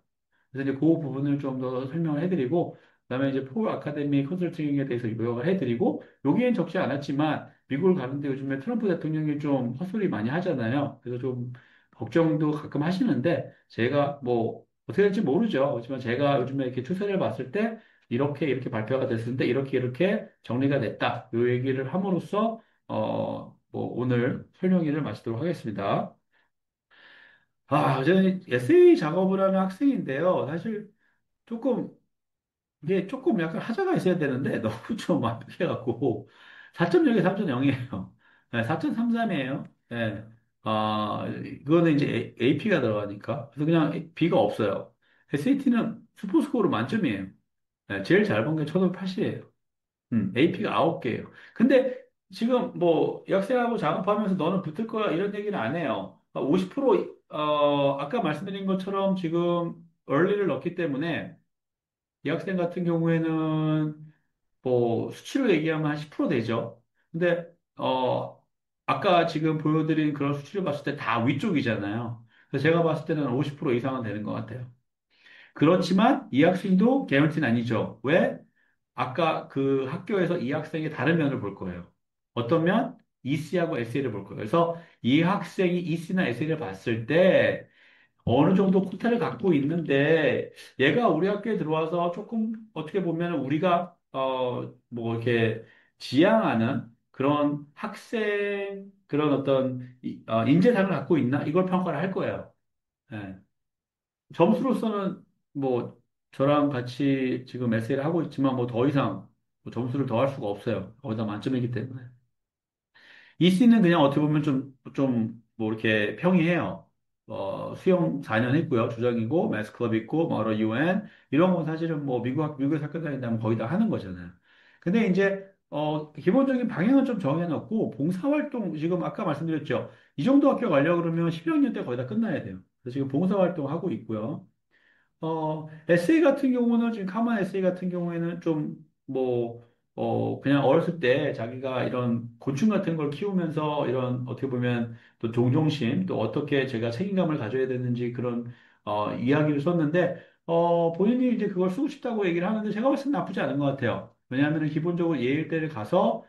그래서 이제 그 부분을 좀 더 설명을 해드리고, 그다음에 이제 폴 아카데미 컨설팅에 대해서 요약을 해드리고, 여기엔 적지 않았지만, 미국을 가는데 요즘에 트럼프 대통령이 좀 헛소리 많이 하잖아요. 그래서 좀 걱정도 가끔 하시는데, 제가 뭐, 어떻게 될지 모르죠. 하지만 제가 요즘에 이렇게 추세를 봤을 때, 이렇게 발표가 됐는데, 이렇게 정리가 됐다. 요 얘기를 함으로써, 뭐, 오늘 설명회를 마치도록 하겠습니다. 저는 에세이 작업을 하는 학생인데요. 사실 조금, 이게 조금 약간 하자가 있어야 되는데 너무 좀 완벽해갖고 4.0에 3.0이에요. 4.33이에요. 네. 그거는 이제 AP가 들어가니까. 그래서 그냥 B가 없어요. SAT는 슈퍼스코어로 만점이에요. 네, 제일 잘 본 게 1580이에요. AP가 9개예요. 근데 지금 뭐 여학생하고 작업하면서 너는 붙을 거야 이런 얘기는 안 해요. 50% 아까 말씀드린 것처럼 지금 early를 넣기 때문에 이 학생 같은 경우에는 뭐 수치로 얘기하면 한 10% 되죠. 근데 아까 지금 보여드린 그런 수치를 봤을 때 다 위쪽이잖아요. 그래서 제가 봤을 때는 50% 이상은 되는 것 같아요. 그렇지만 이 학생도 개런티는 아니죠. 왜? 아까 그 학교에서 이 학생의 다른 면을 볼 거예요. 어떤 면? EC하고 SA를 볼 거예요. 그래서 이 학생이 EC나 SA를 봤을 때 어느 정도 코타를 갖고 있는데 얘가 우리 학교에 들어와서 조금 어떻게 보면 우리가 뭐 이렇게 지향하는 그런 학생 그런 어떤 인재상을 갖고 있나 이걸 평가를 할 거예요. 예. 점수로서는 뭐 저랑 같이 지금 에세이를 하고 있지만 뭐 더 이상 뭐 점수를 더 할 수가 없어요. 거기다 만점이기 때문에. 이씨는 그냥 어떻게 보면 뭐 이렇게 평이해요. 수영 4년 했고요. 주장이고, 매스클럽 있고, 뭐, 여러 UN. 이런 건 사실은 뭐, 미국에서 학교 다닌다면 거의 다 하는 거잖아요. 근데 이제, 기본적인 방향은 좀 정해놓고, 봉사활동, 지금 아까 말씀드렸죠. 이 정도 학교 가려고 그러면 1학년 때 거의 다 끝나야 돼요. 그래서 지금 봉사활동 하고 있고요. 에세이 같은 경우는 지금 카만 에세이 같은 경우에는 좀 뭐, 그냥 어렸을 때 자기가 이런 곤충 같은 걸 키우면서 이런 어떻게 보면 또 동정심 또 어떻게 제가 책임감을 가져야 되는지 그런, 이야기를 썼는데, 본인이 이제 그걸 쓰고 싶다고 얘기를 하는데 제가 봤을 때 나쁘지 않은 것 같아요. 왜냐하면 기본적으로 예일대를 가서,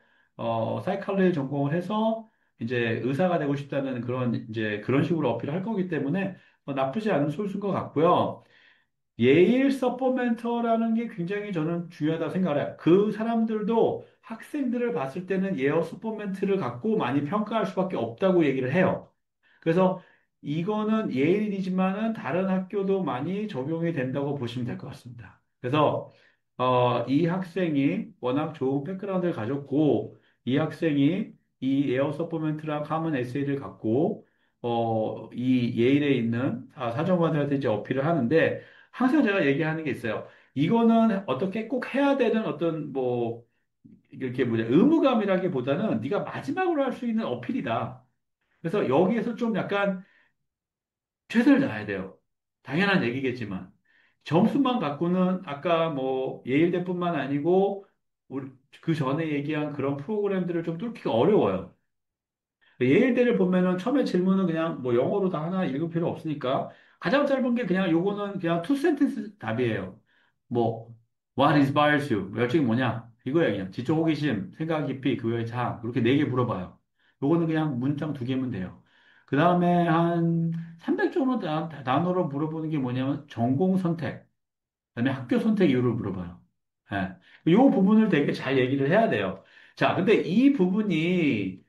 사이칼리 전공을 해서 이제 의사가 되고 싶다는 그런 이제 그런 식으로 어필을 할 거기 때문에 나쁘지 않은 소스인 것 같고요. 예일 서포멘터라는 게 굉장히 저는 중요하다 생각을 해요. 그 사람들도 학생들을 봤을 때는 예어 서포멘트를 갖고 많이 평가할 수밖에 없다고 얘기를 해요. 그래서 이거는 예일이지만은 다른 학교도 많이 적용이 된다고 보시면 될 것 같습니다. 그래서 이 학생이 워낙 좋은 백그라운드를 가졌고 이 학생이 이 에어 서포먼트랑 카먼 에세이를 갖고 이 예일에 있는 사정관들한테 이제 어필을 하는데 항상 제가 얘기하는 게 있어요. 이거는 어떻게 꼭 해야 되는 어떤 뭐 이렇게 뭐냐 의무감이라기보다는 네가 마지막으로 할 수 있는 어필이다. 그래서 여기에서 좀 약간 최선을 다해야 돼요. 당연한 얘기겠지만. 점수만 갖고는 아까 뭐 예일대뿐만 아니고 우리 그 전에 얘기한 그런 프로그램들을 좀 뚫기가 어려워요. 예일대를 보면은 처음에 질문은 그냥 뭐 영어로 다 하나 읽을 필요 없으니까 가장 짧은 게 그냥 요거는 그냥 투 센텐스 답이에요. 뭐 What inspires you? 열정이 뭐냐? 이거예요 그냥 지적 호기심, 생각 깊이, 그 외의 자아 이렇게 네 개 물어봐요. 요거는 그냥 문장 두 개면 돼요. 그 다음에 한 300 정도 단어로 물어보는 게 뭐냐면 전공 선택, 그다음에 학교 선택 이유를 물어봐요. 예. 요 부분을 되게 잘 얘기를 해야 돼요. 자, 근데 이 부분이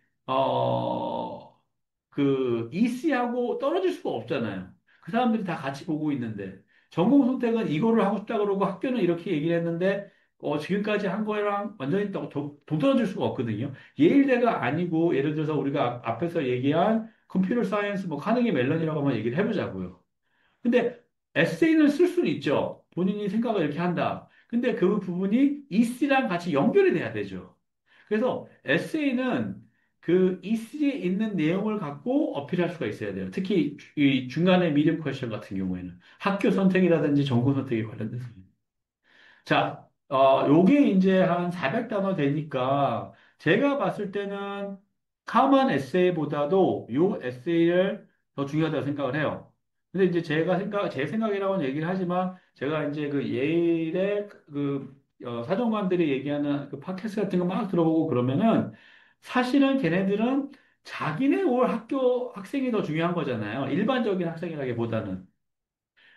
EC하고 떨어질 수가 없잖아요. 그 사람들이 다 같이 보고 있는데 전공 선택은 이거를 하고 싶다 그러고 학교는 이렇게 얘기를 했는데 지금까지 한 거랑 완전히 동떨어질 수가 없거든요. 예일대가 아니고 예를 들어서 우리가 앞에서 얘기한 컴퓨터 사이언스 뭐 카네기 멜런이라고 한번 얘기를 해보자고요. 근데 에세이는 쓸 수는 있죠. 본인이 생각을 이렇게 한다. 근데 그 부분이 EC랑 같이 연결이 돼야 되죠. 그래서 에세이는 그 EC에 있는 내용을 갖고 어필할 수가 있어야 돼요. 특히 이 중간에 미디엄 퀘스천 같은 경우에는 학교 선택이라든지 전공 선택에 관련돼서. 자, 요게 이제 한 400단어 되니까 제가 봤을 때는 카만 에세이보다도 요 에세이를 더 중요하다고 생각을 해요. 근데 이제 제 생각이라고는 얘기를 하지만 제가 이제 그 예일의 사정관들이 얘기하는 그 팟캐스트 같은 거 막 들어보고 그러면은 사실은 걔네들은 자기네 올 학교 학생이 더 중요한 거잖아요. 일반적인 학생이라기보다는.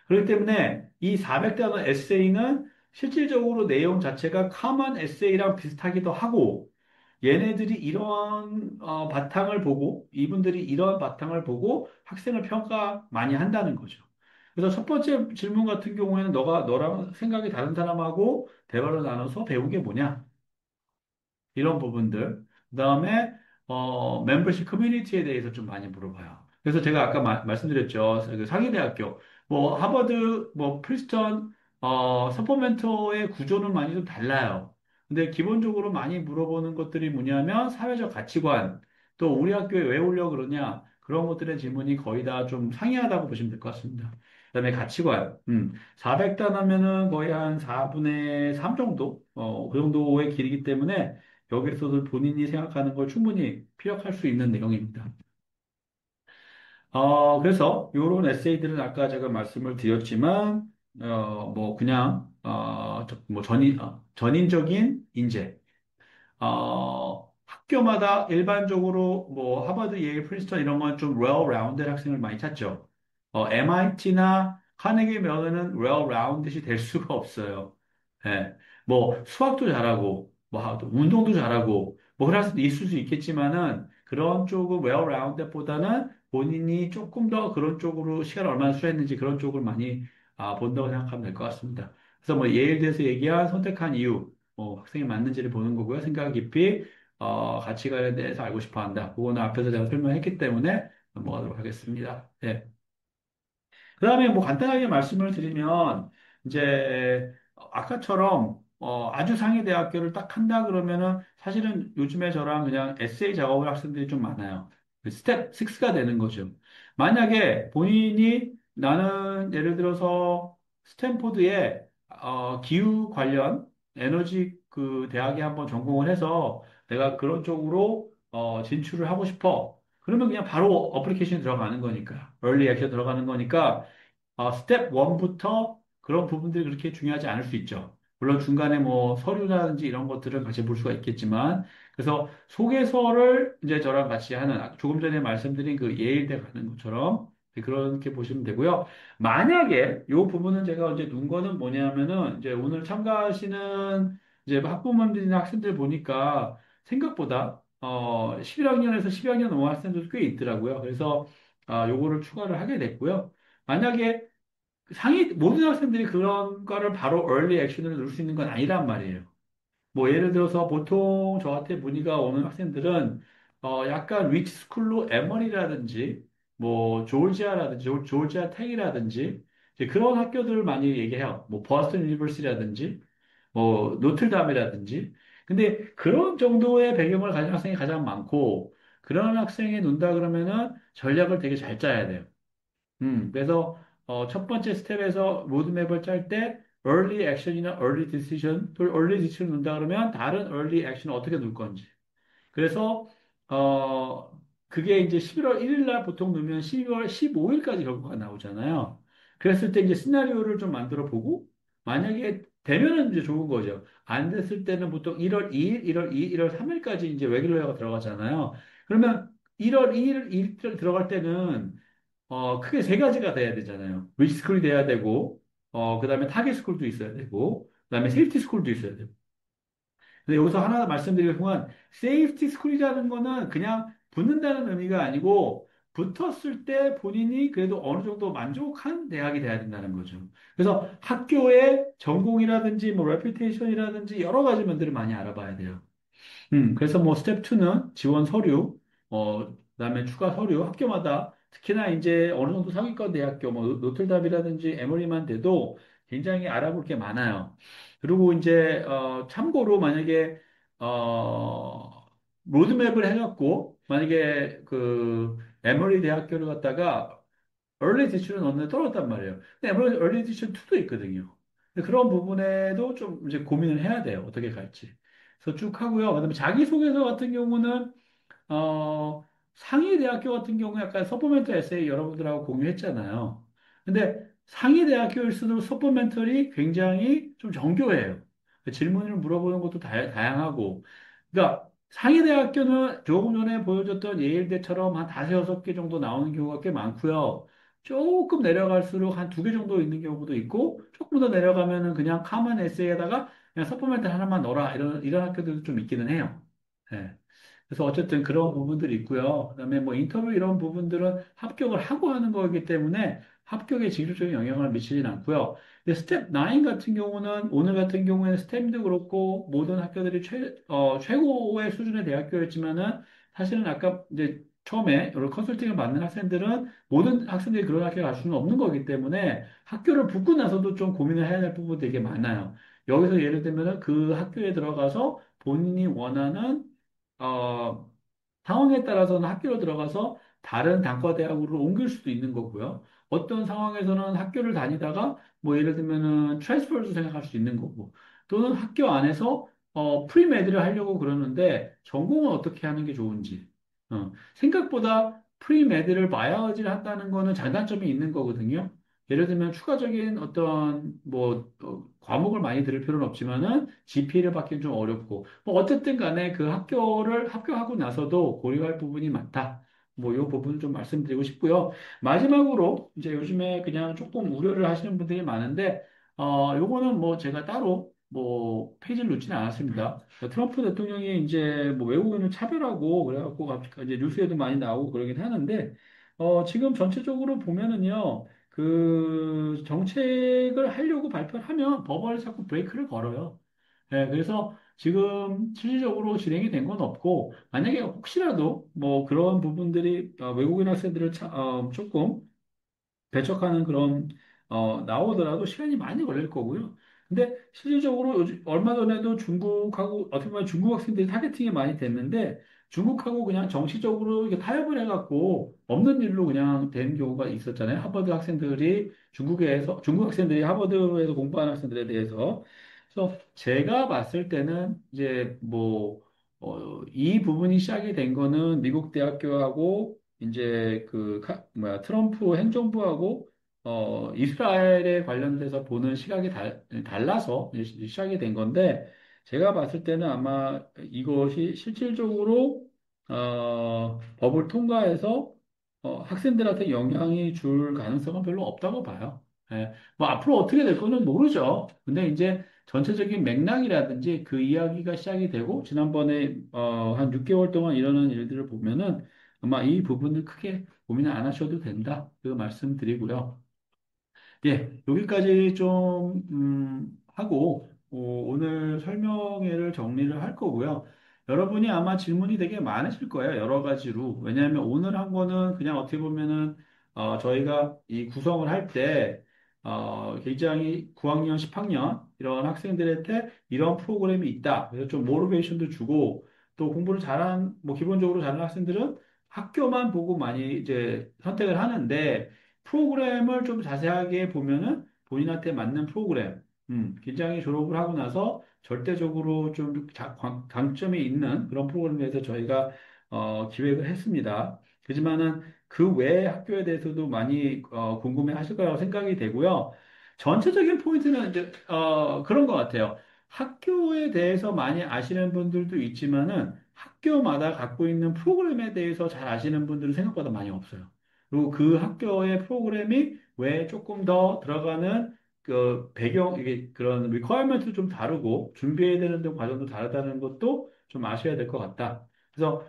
그렇기 때문에 이 400단어 에세이는 실질적으로 내용 자체가 커먼 에세이랑 비슷하기도 하고 얘네들이 이런 바탕을 보고 이분들이 이런 바탕을 보고 학생을 평가 많이 한다는 거죠. 그래서 첫 번째 질문 같은 경우에는 너랑 생각이 다른 사람하고 대화를 나눠서 배운 게 뭐냐? 이런 부분들. 그다음에 멤버십 커뮤니티에 대해서 좀 많이 물어봐요. 그래서 제가 아까 말씀드렸죠. 그 상위대학교, 뭐 하버드, 뭐 프리스턴, 서포멘토의 구조는 많이 좀 달라요. 근데 기본적으로 많이 물어보는 것들이 뭐냐면 사회적 가치관, 또 우리 학교에 왜 오려고 그러냐 그런 것들의 질문이 거의 다 좀 상이하다고 보시면 될 것 같습니다. 그다음에 가치관, 400단 하면은 거의 한 4분의 3 정도, 그 정도의 길이기 때문에 여기서도 본인이 생각하는 걸 충분히 피력할 수 있는 내용입니다. 그래서 이런 에세이들은 아까 제가 말씀을 드렸지만, 뭐 그냥 뭐 전인적인 인재, 학교마다 일반적으로 뭐 하버드, 예일, 프린스턴 이런 건 좀 well-rounded 학생을 많이 찾죠. MIT나 카네기 멜론은 well-rounded이 될 수가 없어요. 예. 뭐 수학도 잘하고 또 운동도 잘하고 뭐 그럴 수도 있을 수 있겠지만은 그런 쪽은 well-rounded보다는 본인이 조금 더 그런 쪽으로 시간을 얼마나 수행했는지 그런 쪽을 많이 본다고 생각하면 될 것 같습니다. 그래서 뭐 예일대에서 얘기한 선택한 이유 학생이 맞는지를 보는 거고요. 생각 깊이, 가치관에 대해서 알고 싶어 한다. 그거는 앞에서 제가 설명했기 때문에 넘어가도록 하겠습니다. 네. 그 다음에 뭐 간단하게 말씀을 드리면, 이제, 아까처럼, 아주 상위 대학교를 딱 한다 그러면은 사실은 요즘에 저랑 그냥 에세이 작업을 학생들이 좀 많아요. 그 스텝 6가 되는 거죠. 만약에 본인이 나는 예를 들어서 스탠포드에 기후 관련 에너지 그 대학에 한번 전공을 해서 내가 그런 쪽으로 진출을 하고 싶어. 그러면 그냥 바로 어플리케이션 들어가는 거니까. early 액션 들어가는 거니까 스텝 1부터 그런 부분들이 그렇게 중요하지 않을 수 있죠. 물론 중간에 뭐 서류라든지 이런 것들을 같이 볼 수가 있겠지만, 그래서 소개서를 이제 저랑 같이 하는, 조금 전에 말씀드린 그 예일대 가는 것처럼 그렇게 보시면 되고요. 만약에 이 부분은 제가 이제 눈 거는 뭐냐면은 이제 오늘 참가하시는 이제 학부모님들이나 학생들 보니까 생각보다 11학년에서 12학년 넘어 학생들도 꽤 있더라고요. 그래서 요거를 추가를 하게 됐고요. 만약에 모든 학생들이 그런 거를 바로 early action으로 넣을 수 있는 건 아니란 말이에요. 뭐 예를 들어서 보통 저한테 문의가 오는 학생들은 약간 위치 스쿨로 에머리라든지 뭐 조지아라든지 조지아 텍이라든지 이제 그런 학교들을 많이 얘기해요. 뭐 버스턴 유니버시티라든지 뭐 노틀담이라든지. 근데 그런 정도의 배경을 가진 학생이 가장 많고 그런 학생이 논다 그러면은 전략을 되게 잘 짜야 돼요. 그래서 첫 번째 스텝에서 로드맵을 짤 때 early action이나 early decision, 또 early decision 넣는다 그러면 다른 early action을 어떻게 넣을 건지. 그래서 어 그게 이제 11월 1일 날 보통 넣으면 12월 15일까지 결과가 나오잖아요. 그랬을 때 이제 시나리오를 좀 만들어 보고 만약에 되면은 이제 좋은 거죠. 안 됐을 때는 보통 1월 2일, 1월 2일, 1월 3일까지 이제 레귤러가 들어가잖아요. 그러면 1월 2일 들어갈 때는 크게 세 가지가 돼야 되잖아요. 위치 스쿨이 돼야 되고, 그다음에 타겟 스쿨도 있어야 되고, 그다음에 세이프티 스쿨도 있어야 되고. 근데 여기서 하나 말씀드릴 건, 세이프티 스쿨이라는 거는 그냥 붙는다는 의미가 아니고, 붙었을 때 본인이 그래도 어느 정도 만족한 대학이 돼야 된다는 거죠. 그래서 학교의 전공이라든지, 뭐, 레퓨테이션이라든지 여러 가지 면들을 많이 알아봐야 돼요. 그래서 뭐 스텝 2는 지원 서류, 그다음에 추가 서류 학교마다 특히나 이제 어느 정도 상위권 대학교, 뭐 노틀담이라든지 에머리만 돼도 굉장히 알아볼 게 많아요. 그리고 이제 참고로 만약에 어, 로드맵을 해갖고 만약에 그 에머리 대학교를 갔다가 얼리 디지션 언어에 떨어졌단 말이에요. 근데 얼리 디지션 2도 있거든요. 근데 그런 부분에도 좀 이제 고민을 해야 돼요. 어떻게 갈지. 그래서 쭉 하고요. 그다음에 자기소개서 같은 경우는 어, 상위 대학교 같은 경우 약간 서포멘트 에세이 여러분들하고 공유했잖아요. 근데 상위 대학교일수록 서포멘털이 굉장히 좀 정교해요. 질문을 물어보는 것도 다양하고. 그러니까 상위 대학교는 조금 전에 보여줬던 예일대처럼 한 다섯 여섯 개 정도 나오는 경우가 꽤 많고요. 조금 내려갈수록 한 두 개 정도 있는 경우도 있고, 조금 더 내려가면은 그냥 카먼 에세이에다가 그냥 서포멘트 하나만 넣어라. 이런 학교들도 좀 있기는 해요. 예. 그래서 어쨌든 그런 부분들이 있고요. 그다음에 뭐 인터뷰 이런 부분들은 합격을 하고 하는 거기 때문에 합격에 직접적인 영향을 미치진 않고요. 근데 스텝 9 같은 경우는 오늘 같은 경우에는 스템도 그렇고 모든 학교들이 최고의 수준의 대학교였지만은 사실은 아까 이제 처음에 이런 컨설팅을 받는 학생들은 모든 학생들이 그런 학교에 갈 수는 없는 거기 때문에 학교를 붙고 나서도 좀 고민을 해야 될 부분이 되게 많아요. 여기서 예를 들면은 그 학교에 들어가서 본인이 원하는 어, 상황에 따라서는 학교로 들어가서 다른 단과대학으로 옮길 수도 있는 거고요. 어떤 상황에서는 학교를 다니다가 뭐 예를 들면은 트랜스퍼도 생각할 수 있는 거고 또는 학교 안에서 프리메드를 하려고 그러는데 전공은 어떻게 하는 게 좋은지 생각보다 프리메드를 바이올로지를 한다는 거는 장단점이 있는 거거든요. 예를 들면 추가적인 어떤 뭐 과목을 많이 들을 필요는 없지만은 GPA를 받기는 좀 어렵고 뭐 어쨌든 간에 그 학교를 합격하고 나서도 고려할 부분이 많다. 뭐 이 부분 좀 말씀드리고 싶고요. 마지막으로 이제 요즘에 그냥 조금 우려를 하시는 분들이 많은데 요거는 뭐 제가 따로 뭐 페이지를 놓지는 않았습니다. 트럼프 대통령이 이제 뭐 외국인을 차별하고 그래갖고 갑자기 이제 뉴스에도 많이 나오고 그러긴 하는데 지금 전체적으로 보면은요. 그 정책을 하려고 발표를 하면 법원에 자꾸 브레이크를 걸어요. 네, 그래서 지금 실질적으로 진행이 된 건 없고, 만약에 혹시라도 뭐 그런 부분들이 외국인 학생들을 조금 배척하는 그런 나오더라도 시간이 많이 걸릴 거고요. 근데 실질적으로 요즘 얼마 전에도 중국하고 어떻게 보면 중국 학생들이 타겟팅이 많이 됐는데 중국하고 그냥 정치적으로 이렇게 타협을 해갖고 없는 일로 그냥 된 경우가 있었잖아요. 하버드 학생들이 중국 학생들이 하버드에서 공부하는 학생들에 대해서 그래서 제가 봤을 때는 이제 뭐 이 부분이 시작이 된 거는 미국 대학교하고 이제 뭐야 트럼프 행정부하고 이스라엘에 관련돼서 보는 시각이 달라서 시작이 된 건데 제가 봤을 때는 아마 이것이 실질적으로 법을 통과해서 학생들한테 영향이 줄 가능성은 별로 없다고 봐요. 예, 뭐 앞으로 어떻게 될 거는 모르죠. 근데 이제 전체적인 맥락이라든지 그 이야기가 시작이 되고 지난번에 한 6개월 동안 일어난 일들을 보면은 아마 이 부분을 크게 고민을 안 하셔도 된다. 그 말씀드리고요. 예, 여기까지 좀, 하고, 오늘 설명회를 정리를 할 거고요. 여러분이 아마 질문이 되게 많으실 거예요. 여러 가지로. 왜냐하면 오늘 한 거는 그냥 어떻게 보면은, 저희가 이 구성을 할 때, 굉장히 9학년, 10학년, 이런 학생들한테 이런 프로그램이 있다. 그래서 좀 모티베이션도 주고, 또 공부를 뭐, 기본적으로 잘하는 학생들은 학교만 보고 많이 이제 선택을 하는데, 프로그램을 좀 자세하게 보면은 본인한테 맞는 프로그램, 굉장히 졸업을 하고 나서 절대적으로 좀 강점이 있는 그런 프로그램에 대해서 저희가 기획을 했습니다. 그렇지만은 그 외의 학교에 대해서도 많이 궁금해 하실 거라고 생각이 되고요. 전체적인 포인트는 이제 그런 것 같아요. 학교에 대해서 많이 아시는 분들도 있지만은 학교마다 갖고 있는 프로그램에 대해서 잘 아시는 분들은 생각보다 많이 없어요. 그리고 그 학교의 프로그램이 왜 조금 더 들어가는 그 배경, 이게 그런 리퀘어먼트도 좀 다르고 준비해야 되는 과정도 다르다는 것도 좀 아셔야 될 것 같다. 그래서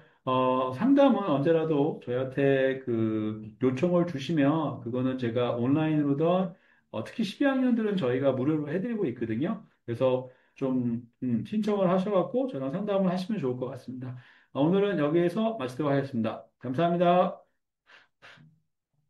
상담은 언제라도 저희한테 그 요청을 주시면 그거는 제가 온라인으로든 특히 12학년들은 저희가 무료로 해드리고 있거든요. 그래서 좀 신청을 하셔갖고 저랑 상담을 하시면 좋을 것 같습니다. 오늘은 여기에서 마치도록 하겠습니다. 감사합니다.